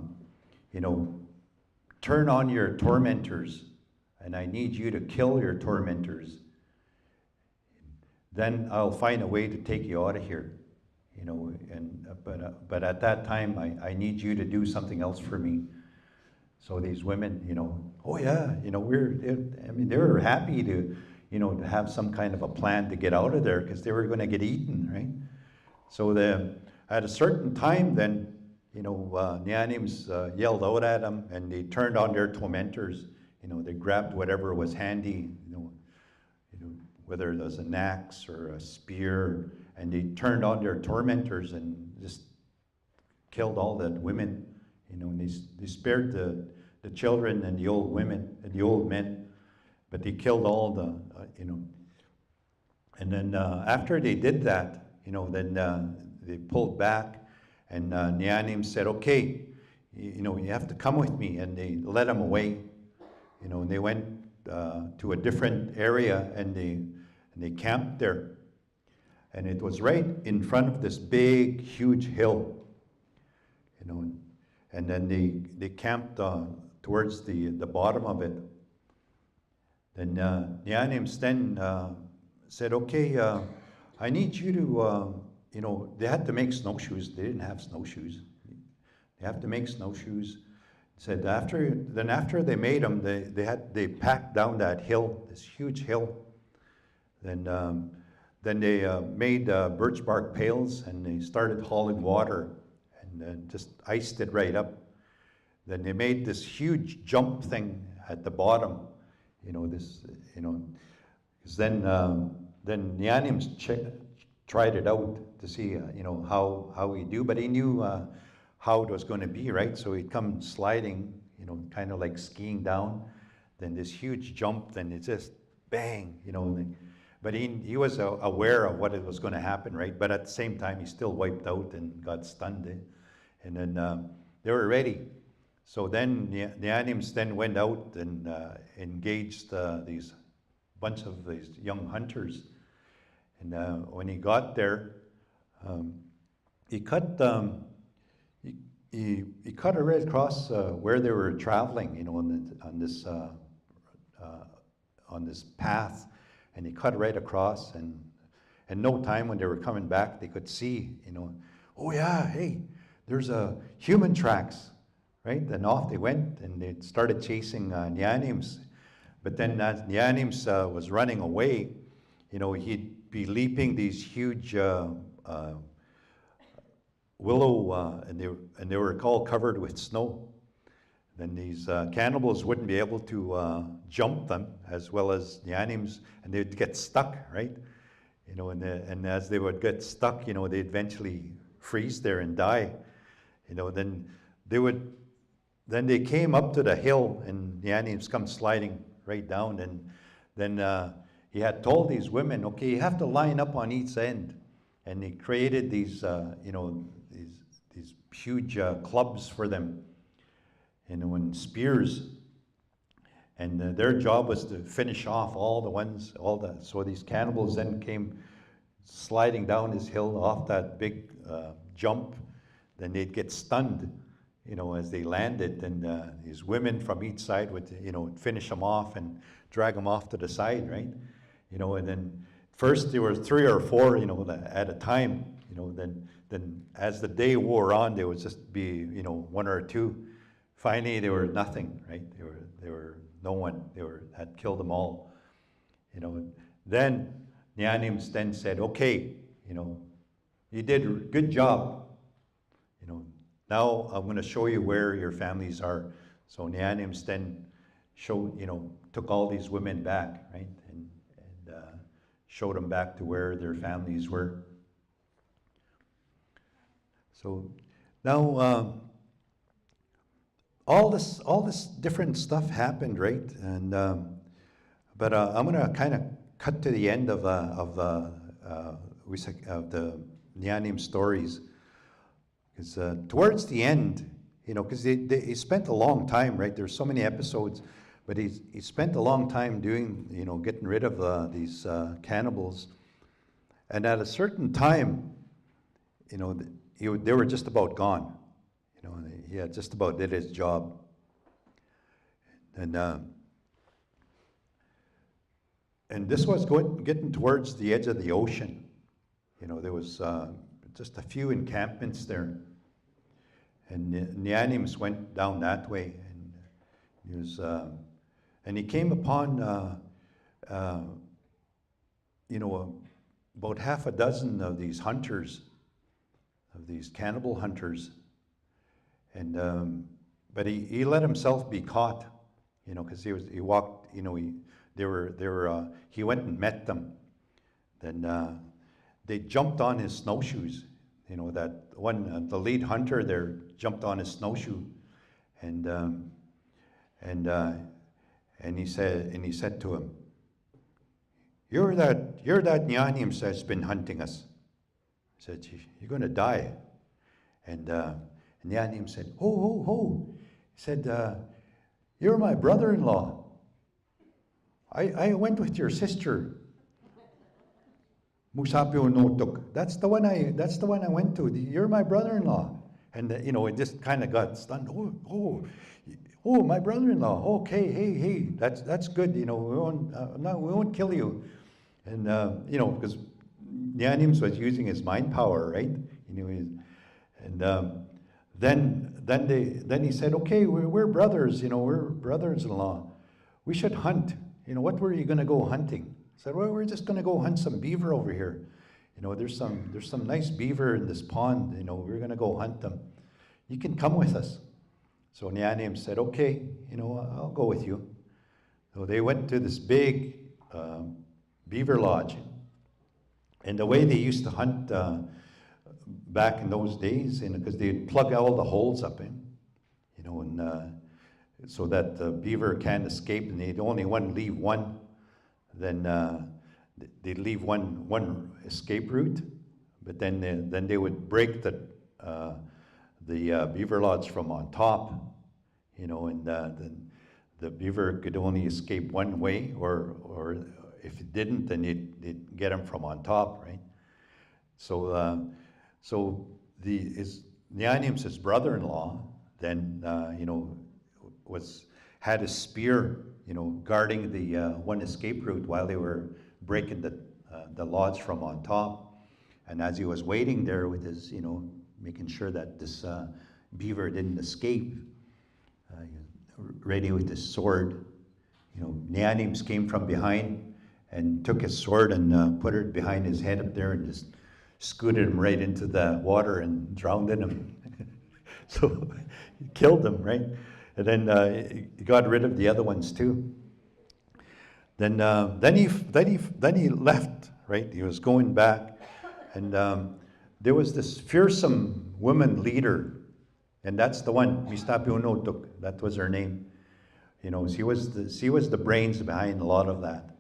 turn on your tormentors, and I need you to kill your tormentors. Then I'll find a way to take you out of here. But at that time, I need you to do something else for me. So these women, oh yeah, they were happy to, to have some kind of a plan to get out of there because they were going to get eaten, right? So at a certain time, then, Nehiyaw yelled out at them, and they turned on their tormentors. They grabbed whatever was handy, whether it was an axe or a spear, and they turned on their tormentors and just killed all the women. And they spared the children and the old women and the old men, but they killed all the, And then after they did that, then they pulled back, and Nehiyaw said, okay, you have to come with me, and they led him away. And they went to a different area, and they camped there. And it was right in front of this big, huge hill, and then they camped towards the bottom of it. Then Nehiyaw then said, okay, I need you to, they had to make snowshoes. They didn't have snowshoes. They have to make snowshoes. Said after they made them, they packed down that hill, this huge hill. Then they made birch bark pails, and they started hauling water, and just iced it right up. Then they made this huge jump thing at the bottom, because then Nehiyaw tried it out to see, how we do, but he knew how it was going to be, right? So he'd come sliding, kind of like skiing down, then this huge jump, then it just bang, but he was aware of what it was going to happen, right? But at the same time, he still wiped out and got stunned. And then they were ready. So then Nehiyaw then went out and engaged these bunch of these young hunters. And when he got there, he cut right across where they were traveling, on this path. And he cut right across, and in no time when they were coming back, they could see, oh yeah, hey, there's human tracks, right? And off they went, and they started chasing Nehiyaw. But then as Nehiyaw was running away, he'd be leaping these huge willow, and they were all covered with snow. Then these cannibals wouldn't be able to jump them as well as the animals, and they'd get stuck, right? You know, and as they would get stuck, you know, they'd eventually freeze there and die. You know, then they came up to the hill, and the animals come sliding right down, and then he had told these women, okay, you have to line up on each end, and he created these, you know, these huge clubs for them, you know, and spears, and their job was to finish off so these cannibals then came sliding down this hill off that big jump. Then they'd get stunned, you know, as they landed, and these women from each side would, you know, finish them off and drag them off to the side, right? You know, and then first there were 3 or 4, you know, at a time, you know, then as the day wore on, there would just be, you know, 1 or 2. Finally, there were nothing, right? There were no one. Had killed them all, you know. Then the animals then said, okay, you know, you did a good job, you know. Now I'm going to show you where your families are. So the animals then showed, you know, took all these women back, right, and showed them back to where their families were. So now all this different stuff happened, right? And but I'm going to kind of cut to the end of the Nehiyaw stories, because towards the end, you know, because he spent a long time, right? There's so many episodes, but he spent a long time doing, you know, getting rid of these cannibals, and at a certain time, you know, they were just about gone. You know, he had just about did his job, and this was getting towards the edge of the ocean. You know, there was just a few encampments there, and the animals went down that way, and he was, and he came upon, you know, about half a dozen of these hunters, of these cannibal hunters, and but he let himself be caught, you know, because he walked, you know, he went and met them. Then they jumped on his snowshoes, you know, that one, the lead hunter there jumped on his snowshoe, and he said to him, you're that Nehiyaw that's been hunting us. He said, you're going to die. And Nehiyaw said, ho. He said, you're my brother-in-law. I went with your sister. Musapio Notok. That's the one I went to. You're my brother-in-law. And you know, it just kind of got stunned. Oh, my brother-in-law. Okay, hey, that's good. You know, we won't kill you. And you know, because Nehiyaw was using his mind power, right? You know, and then he said, okay, we're brothers. You know, we're brothers-in-law. We should hunt. You know, what were you going to go hunting? I said, well, we're just going to go hunt some beaver over here. You know, there's some nice beaver in this pond. You know, we're going to go hunt them. You can come with us. So Nehiyaw said, okay, you know, I'll go with you. So they went to this big beaver lodge. And the way they used to hunt back in those days, because they'd plug all the holes up in, you know, and so that the beaver can't escape, and they'd only leave one. Then they'd leave one escape route, but then they would break the beaver lodge from on top, you know, and then the beaver could only escape one way, or if it didn't, then they'd get him from on top, right? So Nehiyaw, brother-in-law, then you know, had a spear, you know, guarding the one escape route while they were breaking the lodge from on top. And as he was waiting there with his, you know, making sure that this beaver didn't escape, ready with his sword, you know, Nehiyaw came from behind and took his sword and put it behind his head up there and just scooted him right into the water and drowned in him. So he killed him, right? And then he got rid of the other ones too. Then he left, right? He was going back, and there was this fearsome woman leader, and that's the one, Mistapiunotuk. That was her name. You know, she was the brains behind a lot of that.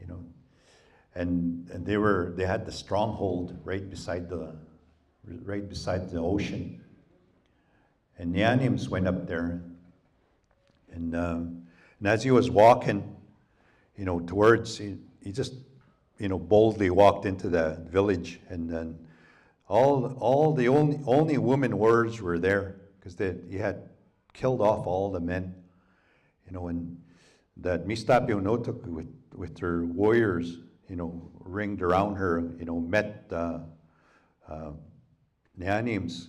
You know, and they had the stronghold right beside the ocean. And the animals went up there, and as he was walking, you know, towards, he just, you know, boldly walked into the village, and then all the only women warriors were there, because he had killed off all the men, you know, and that Mistapiunotuk with her warriors, you know, ringed around her, you know, met the animals.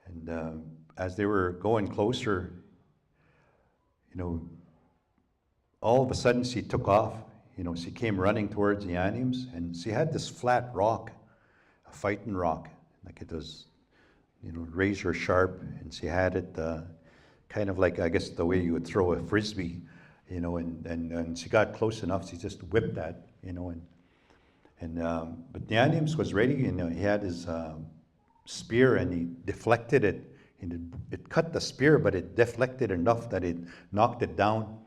And as they were going closer, you know, all of a sudden she took off. You know, she came running towards the animals, and she had this flat rock, a fighting rock, like it was, you know, razor sharp, and she had it kind of like, I guess, the way you would throw a frisbee, you know, and she got close enough, she just whipped that, you know, but the animals was ready, you know, he had his spear, and he deflected it. It cut the spear, but it deflected enough that it knocked it down,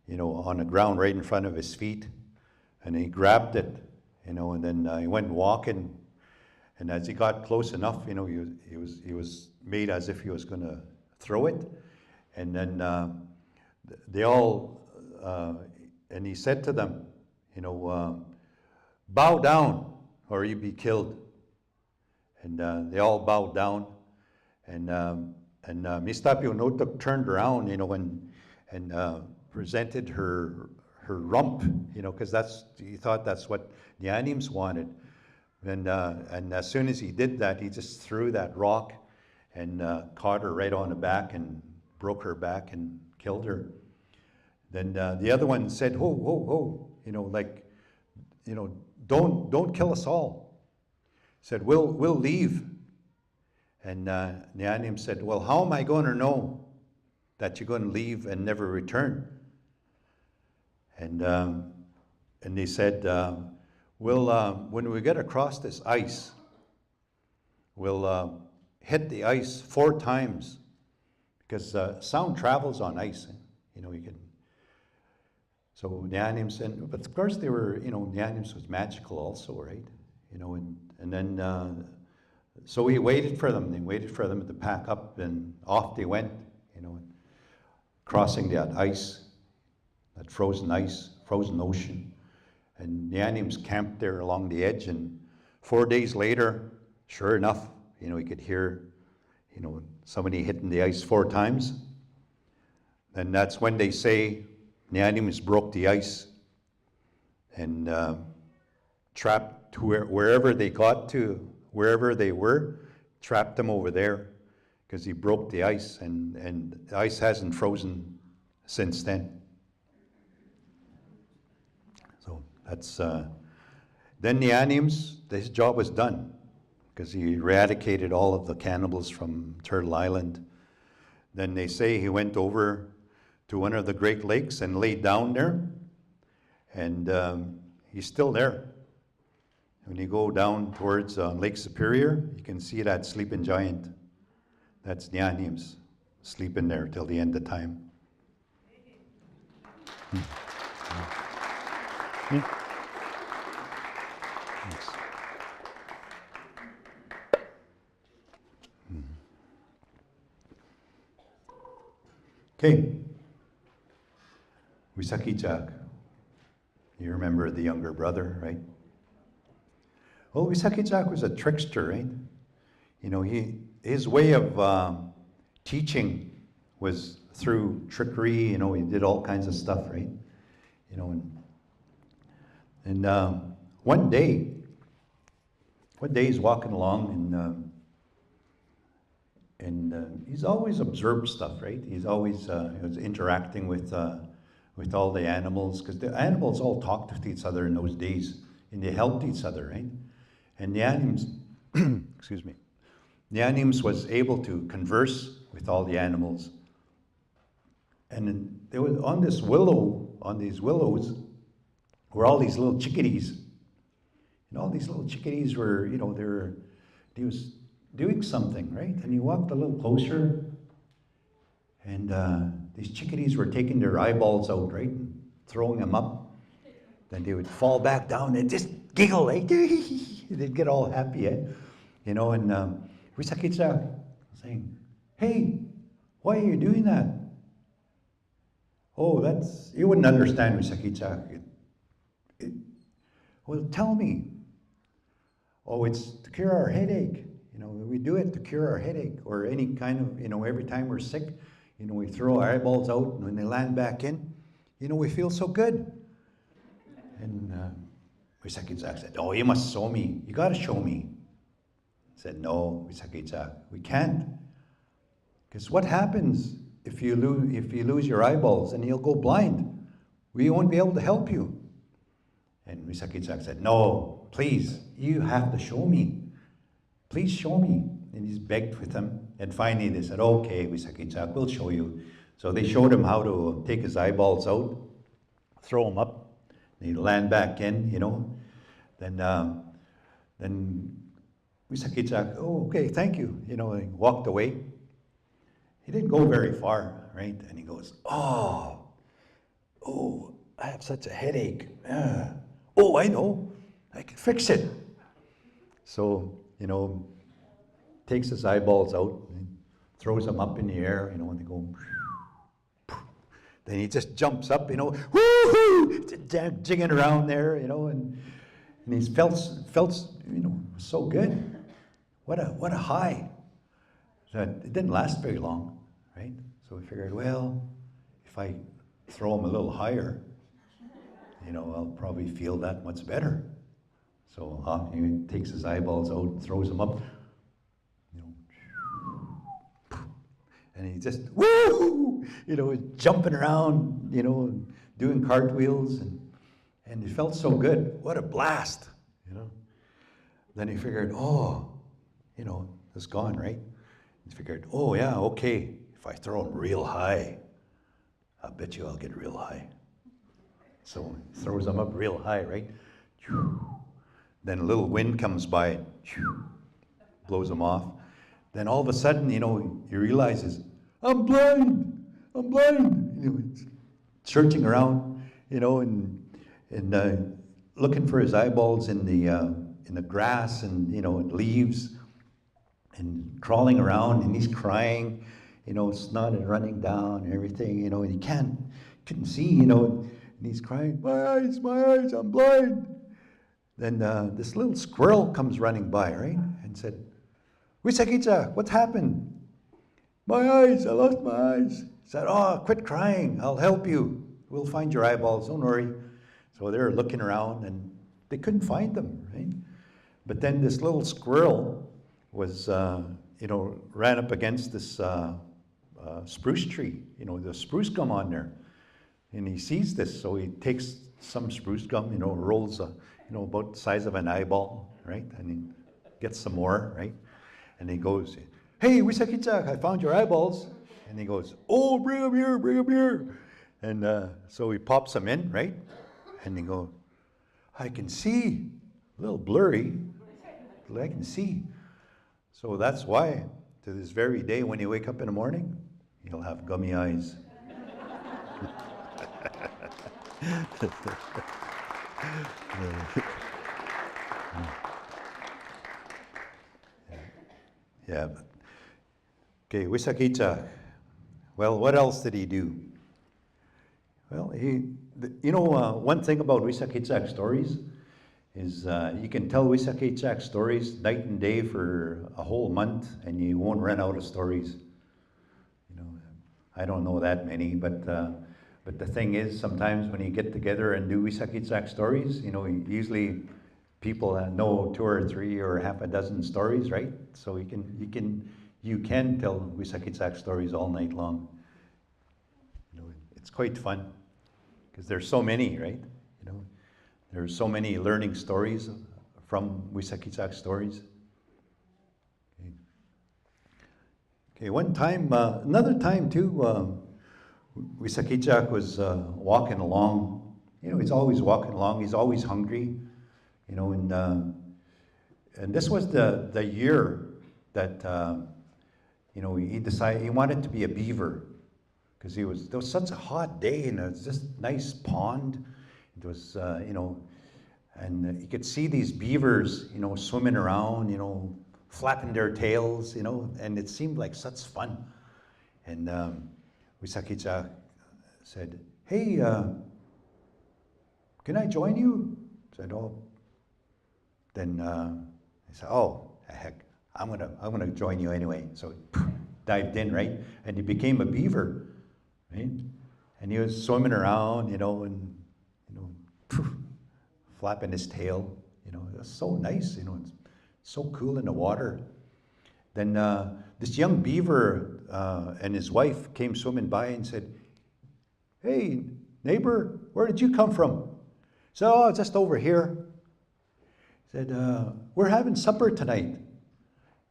you know, on the ground right in front of his feet. And he grabbed it, you know, and then he went walking. And as he got close enough, you know, he was made as if he was going to throw it. And then they all, and he said to them, you know, bow down or you be killed. And they all bowed down, and Mistapiunotuk turned around, you know, and presented her rump, you know, because he thought that's what the animals wanted, and as soon as he did that, he just threw that rock and caught her right on the back and broke her back and killed her. Then the other one said, "Ho, ho, ho!" You know, like, you know, don't kill us all. Said, we'll leave. And Nehiyaw said, well, how am I going to know that you're going to leave and never return? And they said, when we get across this ice, we'll hit the ice 4 times, because sound travels on ice. You know, you can. So Nehiyaw said, but of course they were, you know, Nehiyaw was magical also, right? You know, and then, so he waited for them. They waited for them to pack up, and off they went, you know, crossing that ice, that frozen ice, frozen ocean. And the animals camped there along the edge, and 4 days later, sure enough, you know, he could hear, you know, somebody hitting the ice 4 times. And that's when they say the animals broke the ice and trapped wherever they got to, wherever they were, trapped them over there, because he broke the ice, and the ice hasn't frozen since then. So that's, then the animals, his job was done, because he eradicated all of the cannibals from Turtle Island. Then they say he went over to one of the Great Lakes and laid down there, and he's still there. When you go down towards Lake Superior, you can see that sleeping giant. That's Nehiyaw sleeping there till the end of time. Okay. Wisakijak. You remember the younger brother, right? Well, Wisakijak was a trickster, right? You know, his way of teaching was through trickery. You know, he did all kinds of stuff, right? You know, and one day he's walking along, and he's always observed stuff, right? He's always he was interacting with all the animals, because the animals all talked to each other in those days, and they helped each other, right? And the animals, excuse me, the animals was able to converse with all the animals. And then there was on this willow, on these willows, were all these little chickadees. And all these little chickadees were, they was doing something, right? And he walked a little closer, and these chickadees were taking their eyeballs out, right? And throwing them up. Then they would fall back down and just giggle, right? They'd get all happy, eh? And Wisakitsa saying, hey, why are you doing that? Oh, you wouldn't understand, Wisakitsa. Well, tell me. Oh, it's to cure our headache. We do it to cure our headache or any kind of, every time we're sick, we throw our eyeballs out and when they land back in, we feel so good. And Wisakitsa said, oh, you must show me. You got to show me. I said, no, Wisakitsa, we can't. Because what happens if you lose your eyeballs and you'll go blind? We won't be able to help you. And Wisakitsa said, no, please, you have to show me. Please show me. And he's begged with them. And finally they said, okay, Wisakitsa, we'll show you. So they showed him how to take his eyeballs out, throw them up, and he'd land back in, Then Wisakitsa, oh, okay, thank you. He walked away. He didn't go very far, right? And he goes, oh, I have such a headache. Oh, I know, I can fix it. So, takes his eyeballs out, and throws them up in the air, and they go, then he just jumps up, woohoo, jigging around there, and he felt, so good. What a high. So it didn't last very long, right? So we figured, well, if I throw him a little higher, I'll probably feel that much better. So he takes his eyeballs out and throws them up, and he just, woo, jumping around, doing cartwheels, and it felt so good. What a blast, Then he figured, it's gone, right? He figured, oh yeah, okay, if I throw him real high, I bet you I'll get real high. So he throws them up real high, right? Then a little wind comes by, blows them off. Then all of a sudden, he realizes, I'm blind. Searching around, and looking for his eyeballs in the grass and and leaves, and crawling around, and he's crying, snot is running down and everything, and he couldn't see, and he's crying, my eyes, I'm blind. Then this little squirrel comes running by, right, and said, Wisakitsa, what happened? My eyes, I lost my eyes. He said, oh, quit crying, I'll help you. We'll find your eyeballs, don't worry. So they're looking around and they couldn't find them, right? But then this little squirrel was, ran up against this spruce tree, the spruce gum on there. And he sees this, so he takes some spruce gum, rolls, about the size of an eyeball, right? And he gets some more, right? And he goes, hey, Wisakitsa, I found your eyeballs. And he goes, oh, bring them here. And so he pops them in, right? And he goes, I can see, a little blurry, but I can see. So that's why, to this very day, when you wake up in the morning, you'll have gummy eyes. Yeah. Okay, Wisakitsa. Well, what else did he do? Well, one thing about Wisakitsa's stories is you can tell Wisakitsa's stories night and day for a whole month, and you won't run out of stories. I don't know that many, but the thing is, sometimes when you get together and do Wisakitsa's stories, usually people know 2 or 3 or half a dozen stories, right? So you can tell Wisakitsa's stories all night long. It's quite fun because there's so many, right? There's so many learning stories from Wissahickitsak stories. Okay, one time, another time too, Wissahickitsak was walking along. You know, he's always walking along. He's always hungry. You know, and this was the year that you know, he decided he wanted to be a beaver because there was such a hot day and it was just nice pond. It was you know, and you could see these beavers, you know, swimming around, you know, flapping their tails, you know, and it seemed like such fun. And Wissahickitsak said, "Hey, can I join you?" I said, "Oh." Then he said, "Oh, heck, I'm gonna join you anyway." So dived in, right, and he became a beaver, right, and he was swimming around, you know, and you know, flapping his tail, you know, it was so nice, you know, it's so cool in the water. Then this young beaver and his wife came swimming by and said, "Hey, neighbor, where did you come from?" So, "Oh, just over here." Said, "We're having supper tonight.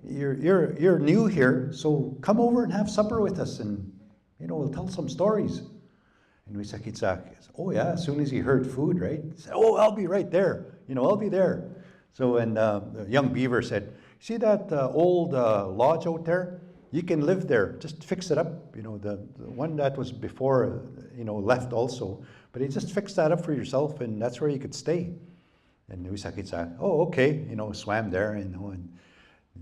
You're new here, so come over and have supper with us, and you know, we'll tell some stories." And Wissahickitsak said, "Oh yeah," as soon as he heard food, right? He said, "Oh, I'll be right there. You know, I'll be there." So, and the young beaver said, "See that old lodge out there? You can live there. Just fix it up. You know, the one that was before, you know, left also. But you just fix that up for yourself, and that's where you could stay." And Wissahickitsak, "Oh, okay," you know, swam there, you know, and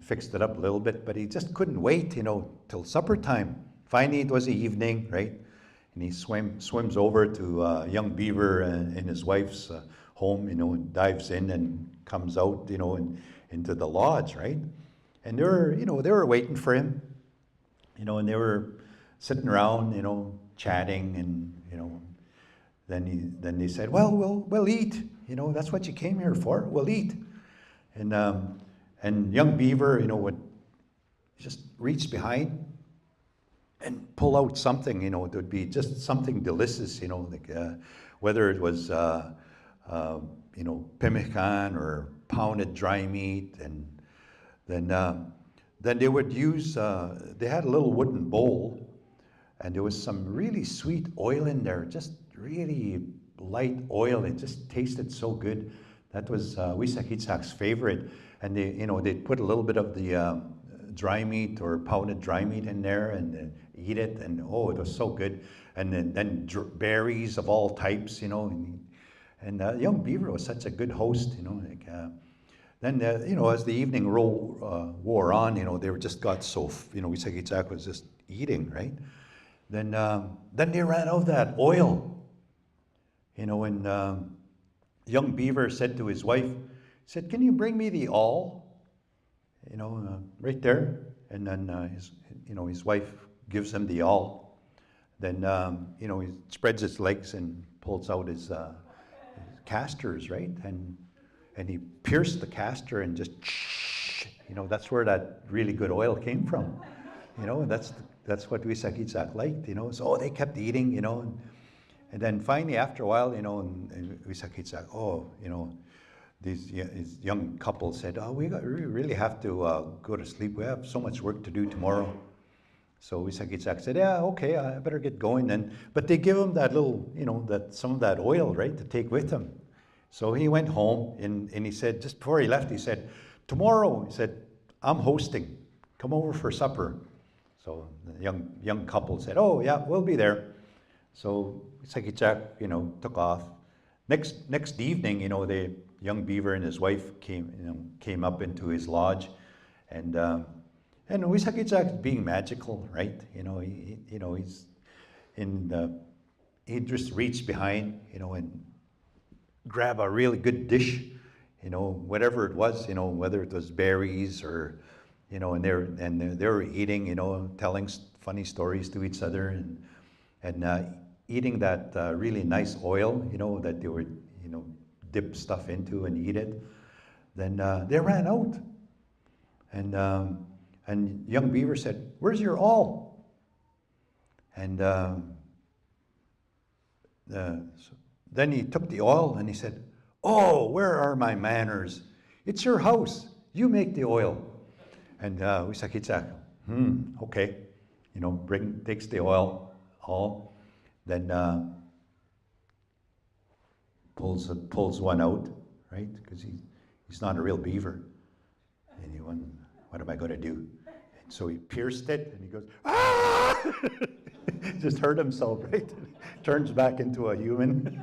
fixed it up a little bit, but he just couldn't wait, you know, till supper time. Finally, it was the evening, right? And he swims over to young beaver and his wife's home, you know, and dives in and comes out, you know, into the lodge, right? And they were waiting for him, you know, and they were sitting around, you know, chatting, and you know, then they said, "Well, we'll eat. You know, that's what you came here for. We'll eat." And young beaver, you know, would just reach behind and pull out something, you know, it would be just something delicious, you know, like whether it was, you know, pemmican or pounded dry meat, and then they would use, they had a little wooden bowl, and there was some really sweet oil in there, just really light oil. It just tasted so good. That was Wissahicksak's favorite. And they, you know, they'd put a little bit of the dry meat or pounded dry meat in there and eat it, and oh, it was so good. And then berries of all types, you know. And young beaver was such a good host, you know. Like, then, you know, as the evening wore on, you know, they were just got so, you know, Wissahickitsak was just eating, right? Then they ran out of that oil. You know, and young beaver said to his wife, he said, "Can you bring me the awl?" You know, right there. And then his wife gives him the awl. Then you know, he spreads his legs and pulls out his casters, right? And he pierced the caster and just, you know, that's where that really good oil came from. You know, and that's what Wissahickitsak liked. You know, so they kept eating. You know. And then finally, after a while, you know, and Wissahickitsak, "Oh, you know, these young couple said, oh, we really have to go to sleep. We have so much work to do tomorrow." So Wissahickitsak said, "Yeah, okay, I better get going then." But they give him that little, you know, some of that oil, right, to take with him. So he went home, and he said, just before he left, he said, "Tomorrow," he said, "I'm hosting. Come over for supper." So the young couple said, "Oh, yeah, we'll be there." So Wissahickitsak, you know, took off. Next evening, you know, the young beaver and his wife came up into his lodge, and Wissahickitsak, being magical, right? You know, he just reached behind, you know, and grab a really good dish, you know, whatever it was, you know, whether it was berries or, you know, and they were eating, you know, telling funny stories to each other, and eating that really nice oil, you know, that they would, you know, dip stuff into and eat it. Then they ran out, and young beaver said, "Where's your awl?" And so then he took the oil and he said, "Oh, where are my manners? It's your house. You make the oil. And Wisakitsak, okay. You know, takes the oil, all, then pulls one out, right? Because he's not a real beaver. And he went, what am I going to do? And so he pierced it, and he goes, ah! Just hurt himself, right? Turns back into a human.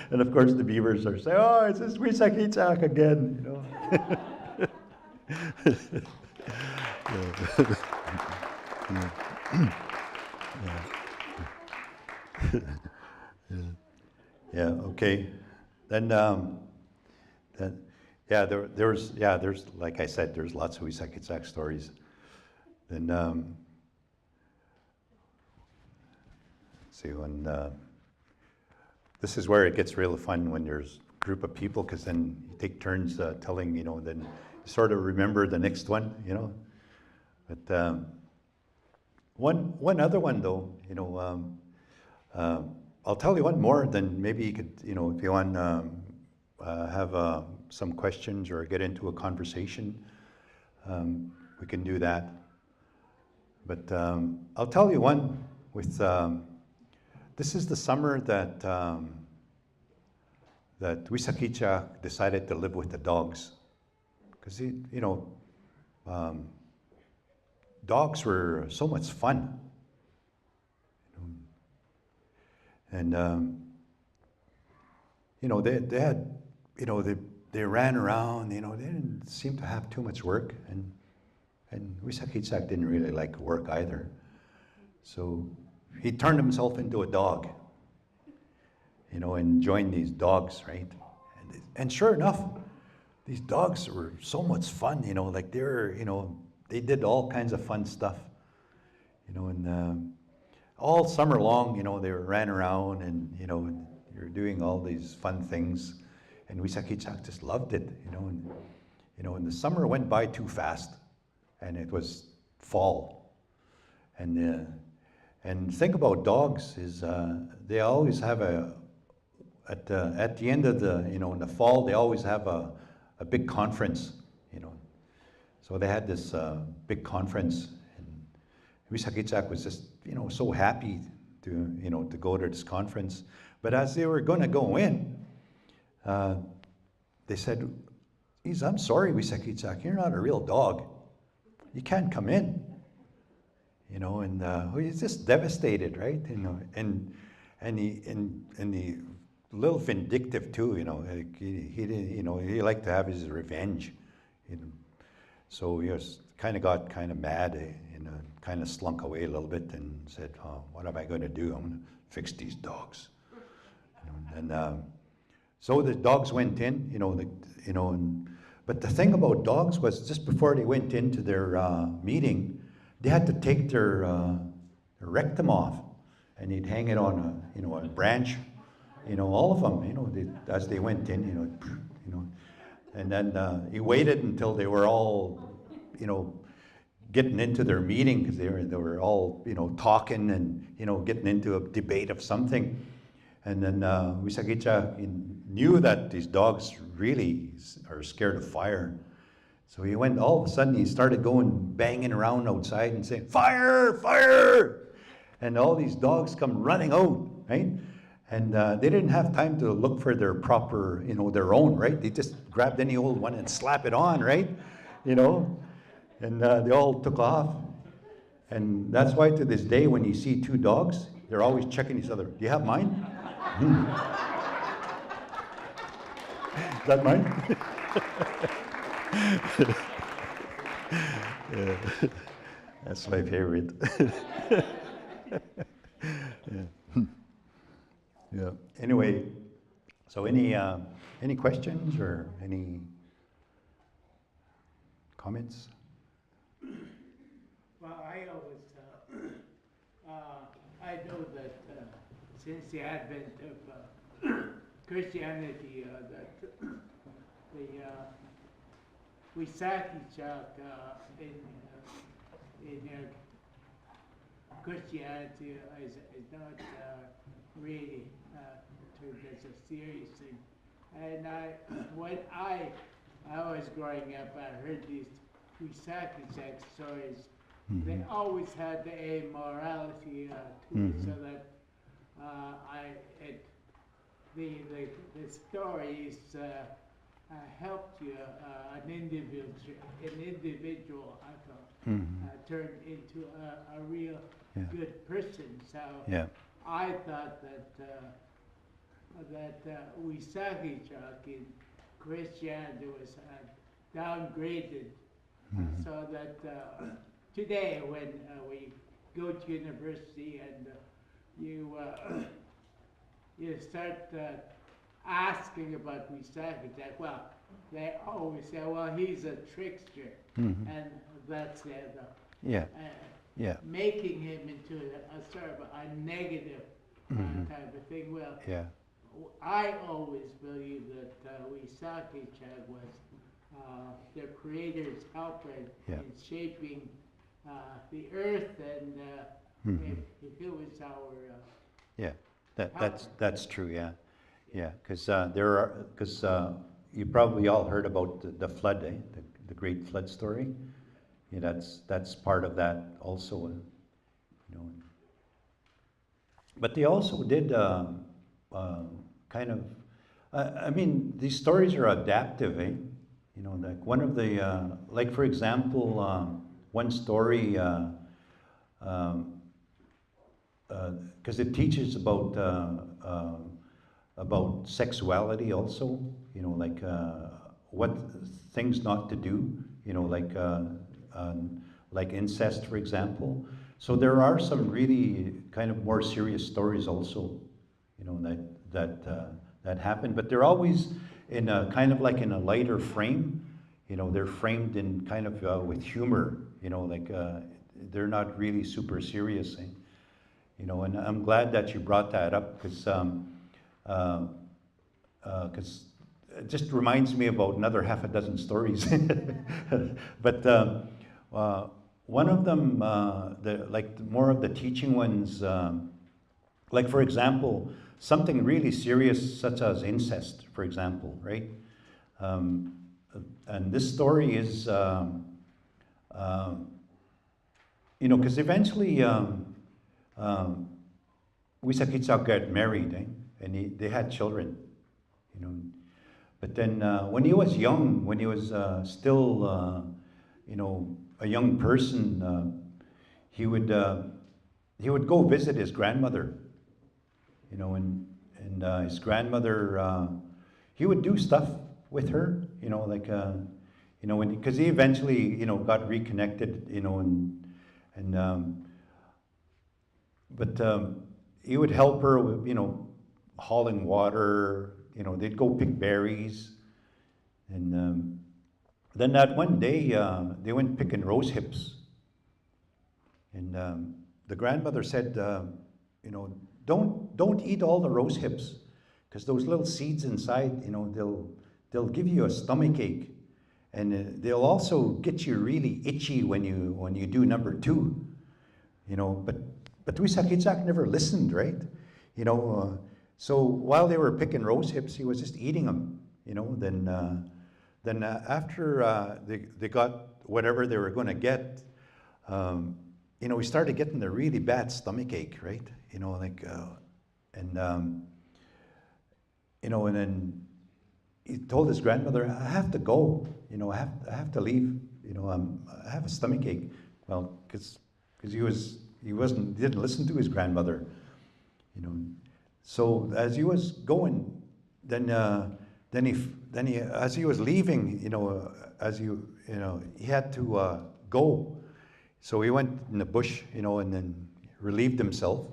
And of course the beavers are saying, oh, it's this Wisakitsak again, you know. Yeah, okay. Then there's like I said, there's lots of Wisakitsak stories. Then see when this is where it gets real fun when there's a group of people, because then you take turns telling, you know, then you sort of remember the next one, you know. But one other one though, you know, I'll tell you one more. Then maybe you could, you know, if you want have some questions or get into a conversation, we can do that. But I'll tell you one with. This is the summer that that Wisakitsak decided to live with the dogs, because you know, dogs were so much fun, and you know they had, you know, they ran around, you know, they didn't seem to have too much work, and Wisakitsak didn't really like work either, so he turned himself into a dog, you know, and joined these dogs, right? And sure enough, these dogs were so much fun, you know, like you know, they did all kinds of fun stuff, you know, and all summer long, you know, they ran around and, you know, they were doing all these fun things, and Wisakitsak just loved it, you know, and the summer went by too fast, and it was fall, and think about dogs is they always have at the end of the, you know, in the fall, they always have a big conference, you know. So they had this big conference, and Wisakitsak was just, you know, so happy to, you know, to go to this conference. But as they were going to go in, they said, "Geez, I'm sorry, Wisakitsak, you're not a real dog. You can't come in." You know, and he's just devastated, right? You know, and he a little vindictive too. You know, like he didn't, you know, he liked to have his revenge. You know, so he got kind of mad, you know, kind of slunk away a little bit and said, "Oh, what am I going to do? I'm going to fix these dogs." You know, and so the dogs went in. You know, but the thing about dogs was just before they went into their meeting, they had to take their rectum off, and they'd hang it on a branch, you know, all of them, you know, as they went in, you know, and then he waited until they were all, you know, getting into their meeting, because they were all, you know, talking and, you know, getting into a debate of something, and then Wisakitsak knew that these dogs really are scared of fire. So he went, all of a sudden he started going banging around outside and saying, "Fire, fire!" And all these dogs come running out, right? And they didn't have time to look for their proper, you know, their own, right? They just grabbed any old one and slap it on, right? You know, and they all took off. And that's why to this day, when you see two dogs, they're always checking each other. "Do you have mine?" Is that mine? Yeah. That's my favorite. Yeah. Yeah. Anyway, so any questions or any comments? Well, I always, I know that since the advent of Christianity, that Wisakitsak in Christianity is not really turned as a serious thing. And when I was growing up, I heard these Wisakisek stories. They always had a morality to it, so that the stories helped you, an individual, I thought, turn into a real good person. So I thought that Wisakijak in Christianity was downgraded, so that today when we go to university and you start asking about Wisakijak, well, they always say, well, he's a trickster, and that's it. Making him into a sort of a negative type of thing. Well, I always believe that Wisakijak was the Creator's helper in shaping the earth, and if it was our that's true. Because you probably all heard about the flood, the great flood story. Yeah, that's part of that also, But they also did kind of. I mean, these stories are adaptive, eh? Like one of the, like for example, one story, because it teaches about sexuality also, like what things not to do, like incest, for example. So there are some really kind of more serious stories also, that happen, but they're always in a kind of like in a lighter frame. They're framed in kind of with humor, like they're not really super serious, eh? And I'm glad that you brought that up because it just reminds me about another half a dozen stories. But one of them, more of the teaching ones, like for example, something really serious such as incest, for example, right? And this story is, because eventually Wisakitsak got married, eh? And they had children, But then when he was young, when he was still, a young person, he would go visit his grandmother, and his grandmother, he would do stuff with her, because he eventually, got reconnected, but he would help her with, hauling water, they'd go pick berries, and then that one day, they went picking rose hips, and the grandmother said, don't eat all the rose hips, because those little seeds inside, they'll give you a stomach ache, and they'll also get you really itchy when you do number two, but Wisakitsak never listened, right? So while they were picking rose hips, he was just eating them, Then after they got whatever they were going to get, he started getting the really bad stomach ache, right? And then he told his grandmother, "I have to go. I have to leave. I have a stomach ache." Well, because he didn't listen to his grandmother, So as he was going, then he as he was leaving, he had to go. So he went in the bush, and then relieved himself.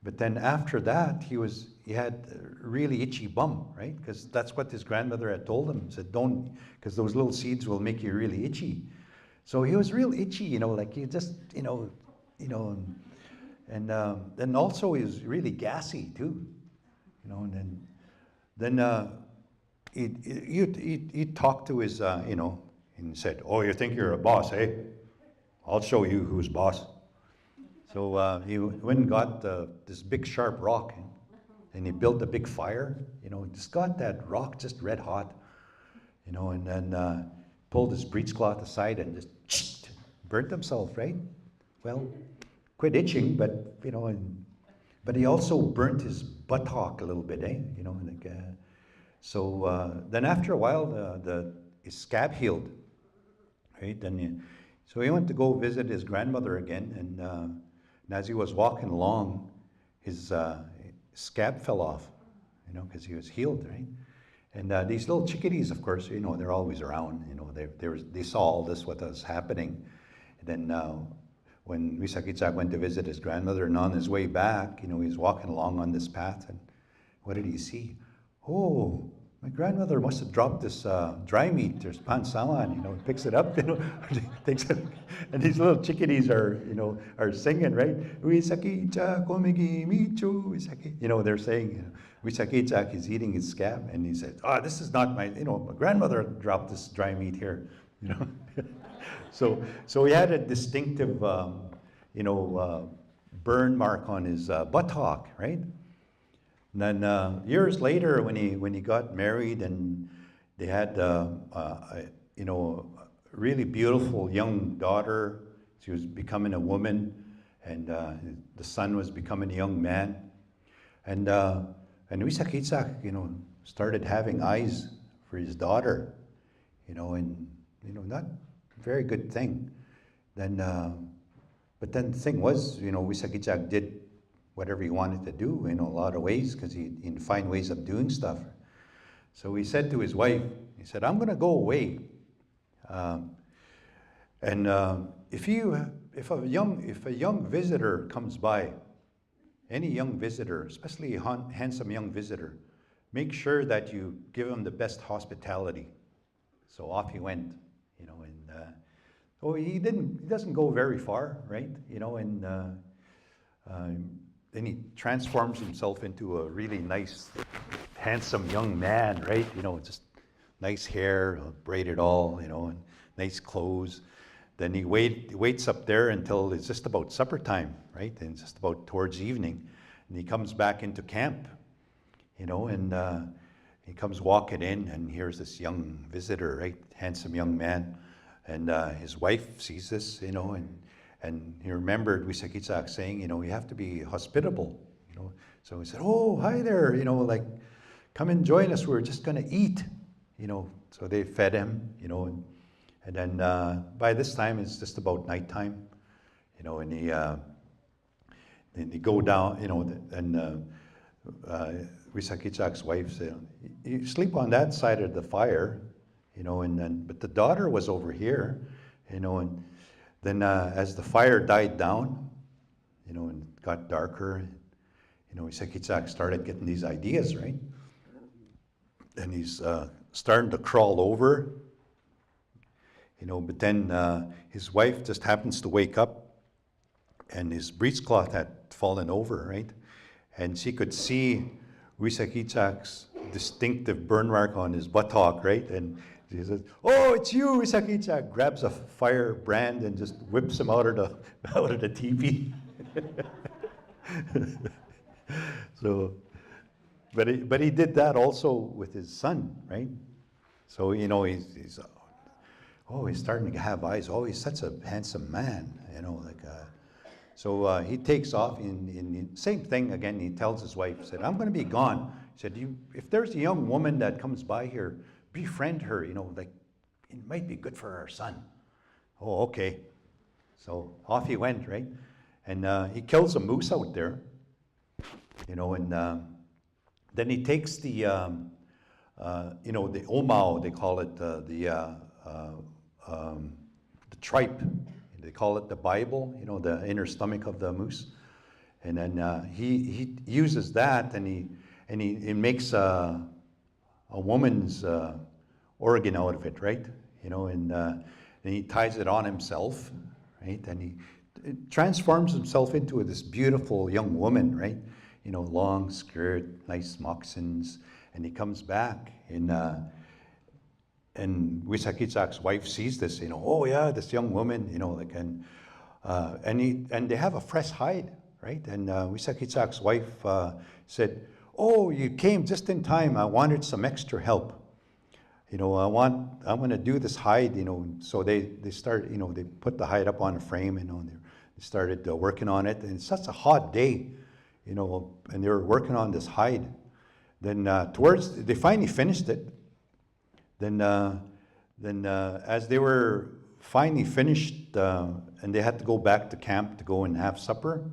But then after that, he had a really itchy bum, right? Because that's what his grandmother had told him. Said, "Don't, because those little seeds will make you really itchy." So he was real itchy, like he just, and then also he was really gassy too, and then he talked to his, and said, "Oh, you think you're a boss, eh? I'll show you who's boss." So he went and got this big sharp rock, and he built a big fire, just got that rock just red hot, and then pulled his breechcloth aside and just burnt himself, right? Well, quit itching, but, but he also burnt his buttock a little bit, so then after a while, his scab healed, right? So he went to go visit his grandmother again, and as he was walking along, his scab fell off, because he was healed, right? And these little chickadees, of course, they're always around. They saw all this, what was happening. And then when Wisakichak went to visit his grandmother, and on his way back, he was walking along on this path, and what did he see? Oh, my grandmother must have dropped this dry meat. There's pansalan, he picks it up, takes it, and these little chickadees are singing, right? Wisakichak omigi michu, Wisaki. They're saying, Wisakichak is eating his scab, and he said, this is not my grandmother dropped this dry meat here, So he had a distinctive, burn mark on his buttock, right? And then years later, when he got married, and they had a really beautiful young daughter. She was becoming a woman, and the son was becoming a young man. And Wisakichak, started having eyes for his daughter, and not a very good thing. Then, but then the thing was, Wisakichak did whatever he wanted to do in a lot of ways, because he'd find ways of doing stuff. So he said to his wife, he said, I'm going to go away. And if a young visitor comes by, any young visitor, especially a handsome young visitor, make sure that you give him the best hospitality. So off he went, and so he doesn't go very far, right? Then he transforms himself into a really nice, handsome young man, right? Just nice hair, braided all, and nice clothes. Then he waits up there until it's just about supper time, right? And it's just about towards evening. And he comes back into camp, and he comes walking in, and here's this young visitor, right? Handsome young man. And his wife sees this, and he remembered Wisakichak saying, you have to be hospitable, So he said, oh, hi there, come and join us. We're just going to eat, So they fed him, and then by this time it's just about nighttime, and they go down, and Wisakichak's wife said, you sleep on that side of the fire, but the daughter was over here, and then as the fire died down, and it got darker, Wisakichak started getting these ideas, right? And he's starting to crawl over, but then his wife just happens to wake up, and his breechcloth had fallen over, right? And she could see Wisakichak's distinctive burn mark on his buttock, right? And she says, oh, it's you, Wisakichak. Grabs a fire brand and just whips him out of the teepee. So, but he did that also with his son, right? So, he's starting to have eyes. Oh, he's such a handsome man, So he takes off. In same thing again. He tells his wife, said, I'm going to be gone. He said, if there's a young woman that comes by here, befriend her, it might be good for our son. Oh, okay. So off he went, right? And he kills a moose out there, and then he takes the omao, they call it, the tripe. They call it the Bible, the inner stomach of the moose. And then he uses that, and he makes a woman's organ out of it, right? And he ties it on himself, right? And he transforms himself into this beautiful young woman, right? Long skirt, nice moccasins, and he comes back, and Wisakichak's wife sees this, oh yeah, this young woman, and they have a fresh hide, right? And Wisakichak's wife said, "Oh, you came just in time. I wanted some extra help. I'm going to do this hide, So they start, they put the hide up on a frame, and they started working on it. And it's such a hot day, and they were working on this hide. Then they finally finished it. Then as they were finally finished, and they had to go back to camp to go and have supper,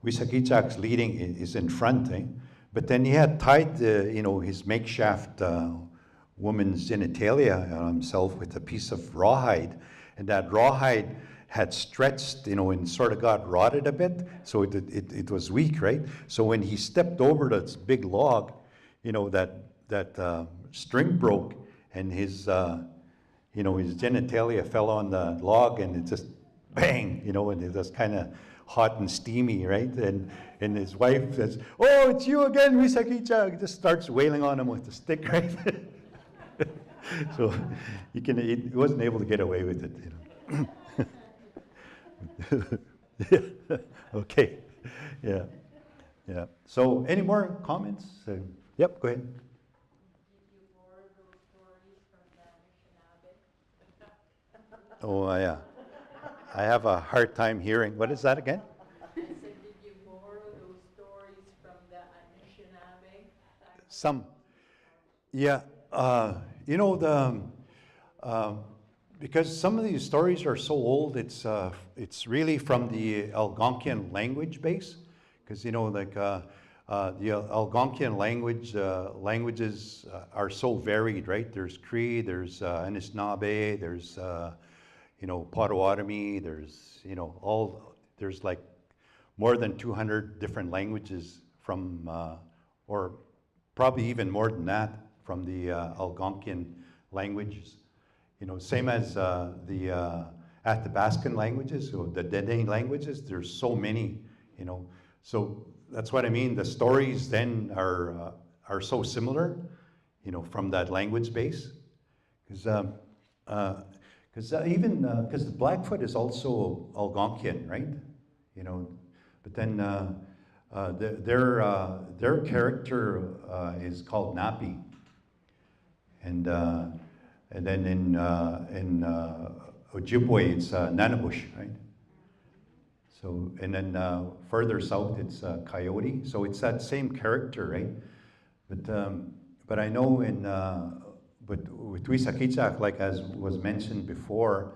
Wisakichak's leading is in front, eh? But then he had tied his makeshift woman's genitalia on himself with a piece of rawhide, and that rawhide had stretched, and sort of got rotted a bit, so it was weak, right? So when he stepped over this big log, that string broke, and his genitalia fell on the log, and it just bang, and it was kind of hot and steamy, right? And his wife says, "Oh, it's you again, Wisakicha." He just starts wailing on him with the stick, right? So he wasn't able to get away with it, Yeah. Okay. Yeah. Yeah. So any more comments? Yep, go ahead. Oh, yeah. I have a hard time hearing. What is that again? I said, did you borrow those stories from the Anishinaabe? Some. Yeah. Because some of these stories are so old, it's really from the Algonquian language base. Because, the Algonquian languages are so varied, right? There's Cree, there's Anishinaabe, there's Potawatomi, there's like more than 200 different languages from, or probably even more than that, from the Algonquian languages. Same as the Athabascan languages, or the Dene languages, there's so many, So that's what I mean. The stories then are so similar, from that language base. Because the Blackfoot is also Algonquian, right? But then their character is called Napi, and then in Ojibwe it's Nanabush, right? So and then further south it's Coyote. So it's that same character, right? But I know but with Wisakichak, like as was mentioned before,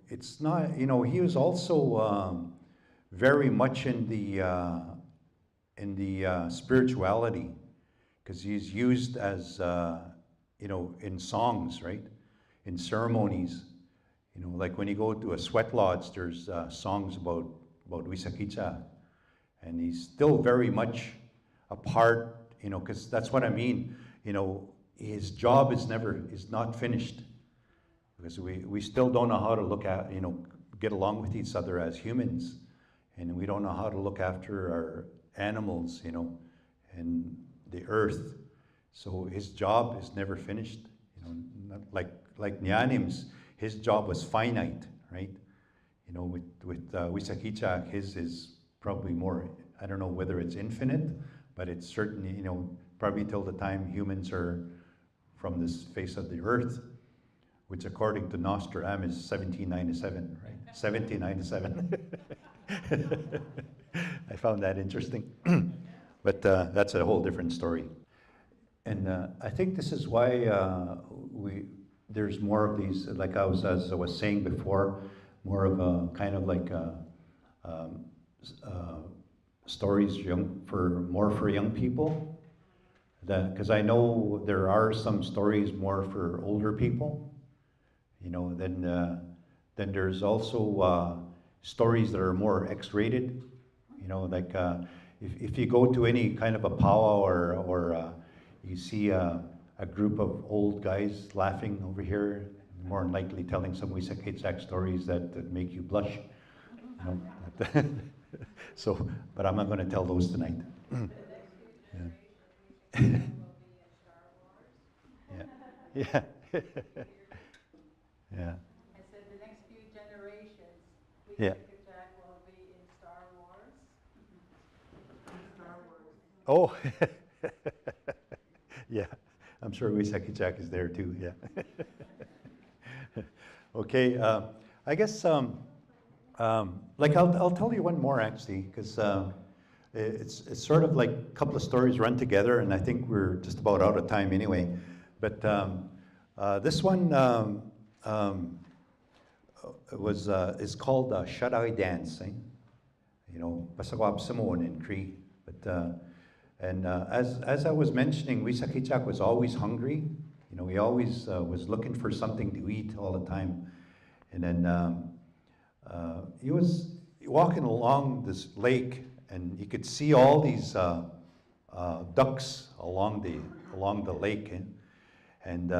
it's not, he was also very much in the spirituality, because he's used as, in songs, right? In ceremonies, like when you go to a sweat lodge, there's songs about Wisakichak, and he's still very much a part, because that's what I mean, his job is not finished, because we still don't know how to look at, get along with each other as humans, and we don't know how to look after our animals, and the earth. So his job is never finished, not like Nyanim's, his job was finite, right? With Wisakichak, his is probably more, I don't know whether it's infinite, but it's certainly, probably till the time humans are from this face of the earth, which according to Nostradamus is 1797, right? 1797. I found that interesting. But that's a whole different story. And I think this is why there's more of these, like as I was saying before, more of a kind of like stories for young people. Because I know there are some stories more for older people, then there's also stories that are more X-rated, like if you go to any kind of a powwow or you see a group of old guys laughing over here, more than likely telling some Wisakichak stories that make you blush. So, but I'm not going to tell those tonight. Yeah. Yeah. Yeah. I said the next few generations, Yeah. Jack will be in Star Wars. Star Oh, yeah. I'm sure Wissahickon is there too, yeah. Okay, I guess, like I'll tell you one more actually, because it's sort of like a couple of stories run together, and I think we're just about out of time anyway. But this one is called Shadowy Dancing. You know, Pasawab Simon in Cree. But as I was mentioning, Wissahickon was always hungry. You know, he always was looking for something to eat all the time. And then he was walking along this lake, and he could see all these ducks along the lake, and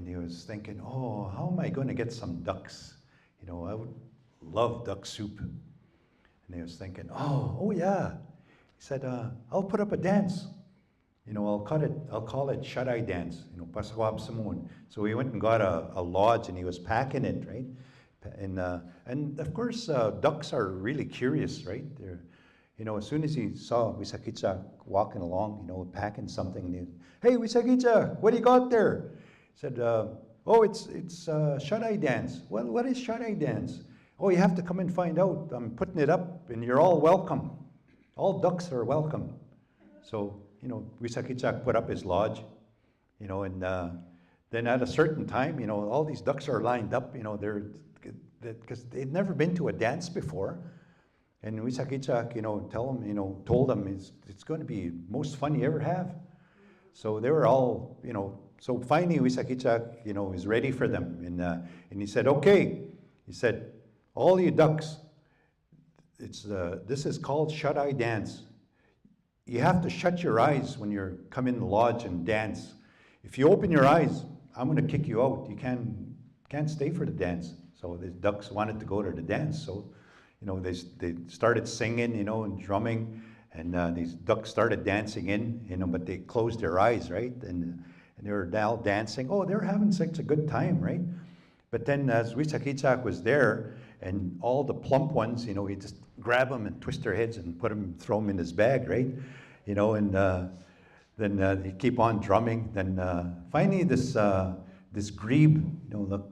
he was thinking, oh, how am I going to get some ducks? You know, I would love duck soup. And he was thinking, oh yeah. He said, I'll put up a dance. You know, I'll call it Shadowy Dance. You know, Pasawab Simon. So he went and got a lodge, and he was packing it, right? And of course, ducks are really curious, right? They're, you know, as soon as he saw Wissahickon walking along, you know, packing something, hey, Wissahickon, what do you got there? He said, oh, it's Shadowy Dance. Well, what is Shadowy Dance? Oh, you have to come and find out. I'm putting it up, and you're all welcome. All ducks are welcome. So, you know, Wissahickon put up his lodge, you know, and then at a certain time, you know, all these ducks are lined up, you know, because they'd never been to a dance before. And Wissahickon, you know, told them it's going to be the most fun you ever have. So they were all, you know, so finally Wissahickon, you know, is ready for them. And he said, okay. He said, all you ducks, this is called Shadowy Dance. You have to shut your eyes when you come in the lodge and dance. If you open your eyes, I'm going to kick you out. You can't stay for the dance. So the ducks wanted to go to the dance. So, you know, they started singing, you know, and drumming, and these ducks started dancing in, you know, but they closed their eyes, right? And they were now dancing. Oh, they were having such a good time, right? But then as Wissahickon was there, and all the plump ones, you know, he just grab them and twist their heads and throw them in his bag, right? You know, and then he keep on drumming. Then finally this grebe, you know,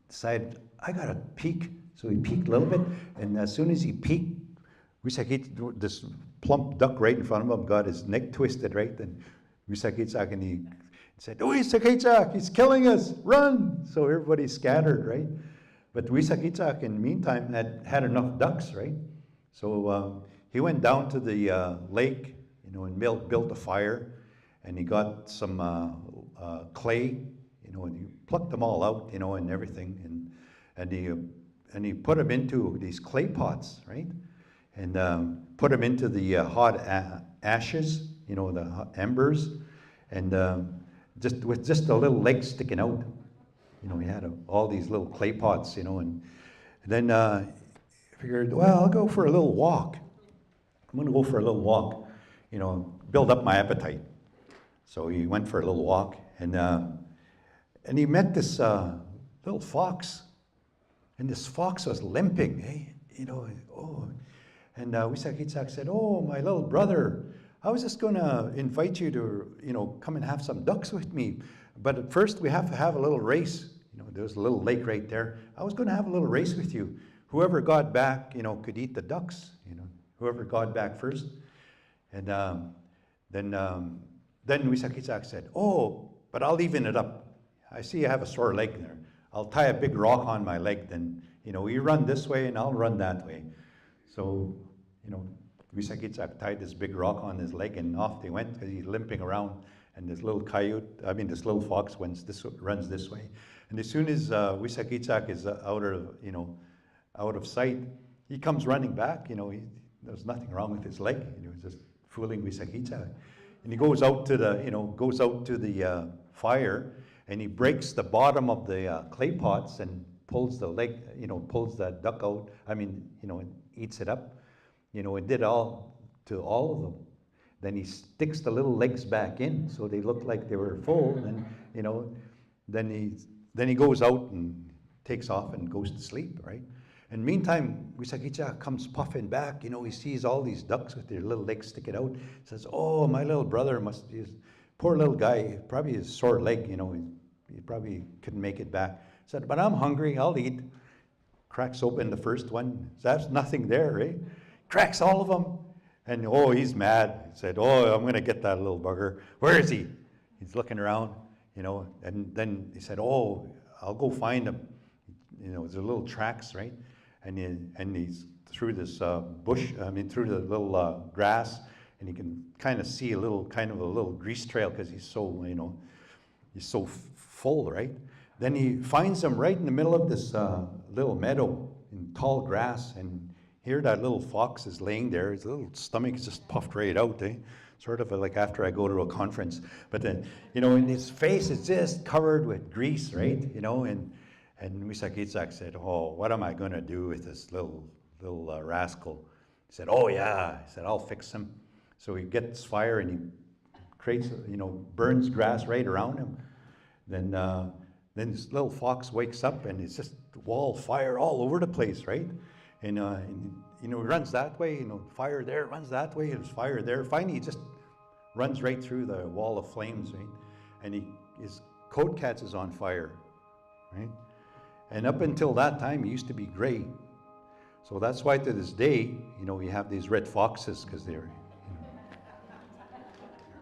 decided, I gotta peek. So he peeked a little bit, and as soon as he peeked, Wissahickon, this plump duck right in front of him, got his neck twisted, right? And Wissahickon, and he said, oh, Wissahickon, he's killing us, run! So everybody scattered, right? But Wissahickon, in the meantime, had enough ducks, right? So he went down to the lake, you know, and built a fire, and he got some clay, you know, and he plucked them all out, you know, and everything, and he put them into these clay pots, right? And put them into the hot ashes, you know, the hot embers, and with just a little leg sticking out. You know, he had all these little clay pots, you know, and then figured, well, I'll go for a little walk. I'm going to go for a little walk, you know, build up my appetite. So he went for a little walk, and he met this little fox, and this fox was limping, eh? You know, oh, and Wissahickon said, oh, my little brother, I was just going to invite you to, you know, come and have some ducks with me. But at first, we have to have a little race. You know, there's a little lake right there. I was going to have a little race with you. Whoever got back, you know, could eat the ducks. You know, whoever got back first. And then Wissahickon said, "Oh, but I'll even it up. I see you have a sore leg there. I'll tie a big rock on my leg. Then, you know, you run this way, and I'll run that way." So, you know, Wissahickon tied this big rock on his leg, and off they went because he's limping around. And this little this little fox runs this way. And as soon as Wissahickon is out of sight, he comes running back. You know, there's nothing wrong with his leg. You know, he's just fooling Wissahickon. And he goes out to the fire, and he breaks the bottom of the clay pots and pulls the duck out. And eats it up. You know, and did all to all of them. Then he sticks the little legs back in so they look like they were full. And you know, then he goes out and takes off and goes to sleep, right? And meantime, Wisakicha comes puffing back. You know, he sees all these ducks with their little legs sticking out. He says, "Oh, my little brother he's poor little guy, probably his sore leg, you know, he probably couldn't make it back." He said, "But I'm hungry, I'll eat." Cracks open the first one. There's nothing there, eh? Cracks all of them. And oh, he's mad. He said, "Oh, I'm going to get that little bugger. Where is he?" He's looking around, you know, and then he said, "Oh, I'll go find him." You know, there's little tracks, right? And he's through this bush, through the little grass, and you can kind of see a little grease trail because he's so, you know, he's so full, right? Then he finds him right in the middle of this little meadow in tall grass, and here that little fox is laying there. His little stomach is just puffed right out, eh? Sort of like after I go to a conference. But then, you know, and his face is just covered with grease, right? You know, and Wisakitsak said, "Oh, what am I going to do with this little rascal?" He said, "Oh yeah," he said, "I'll fix him." So he gets fire and he creates, you know, burns grass right around him. Then this little fox wakes up and it's just wall fire all over the place, right? And you know, he runs that way, you know, fire there, runs that way, there's fire there. Finally, he just runs right through the wall of flames, right? And his coat catches on fire, right? And up until that time, he used to be gray. So that's why to this day, you know, we have these red foxes because their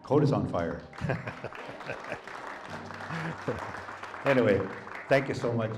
coat is on fire. Anyway, thank you so much.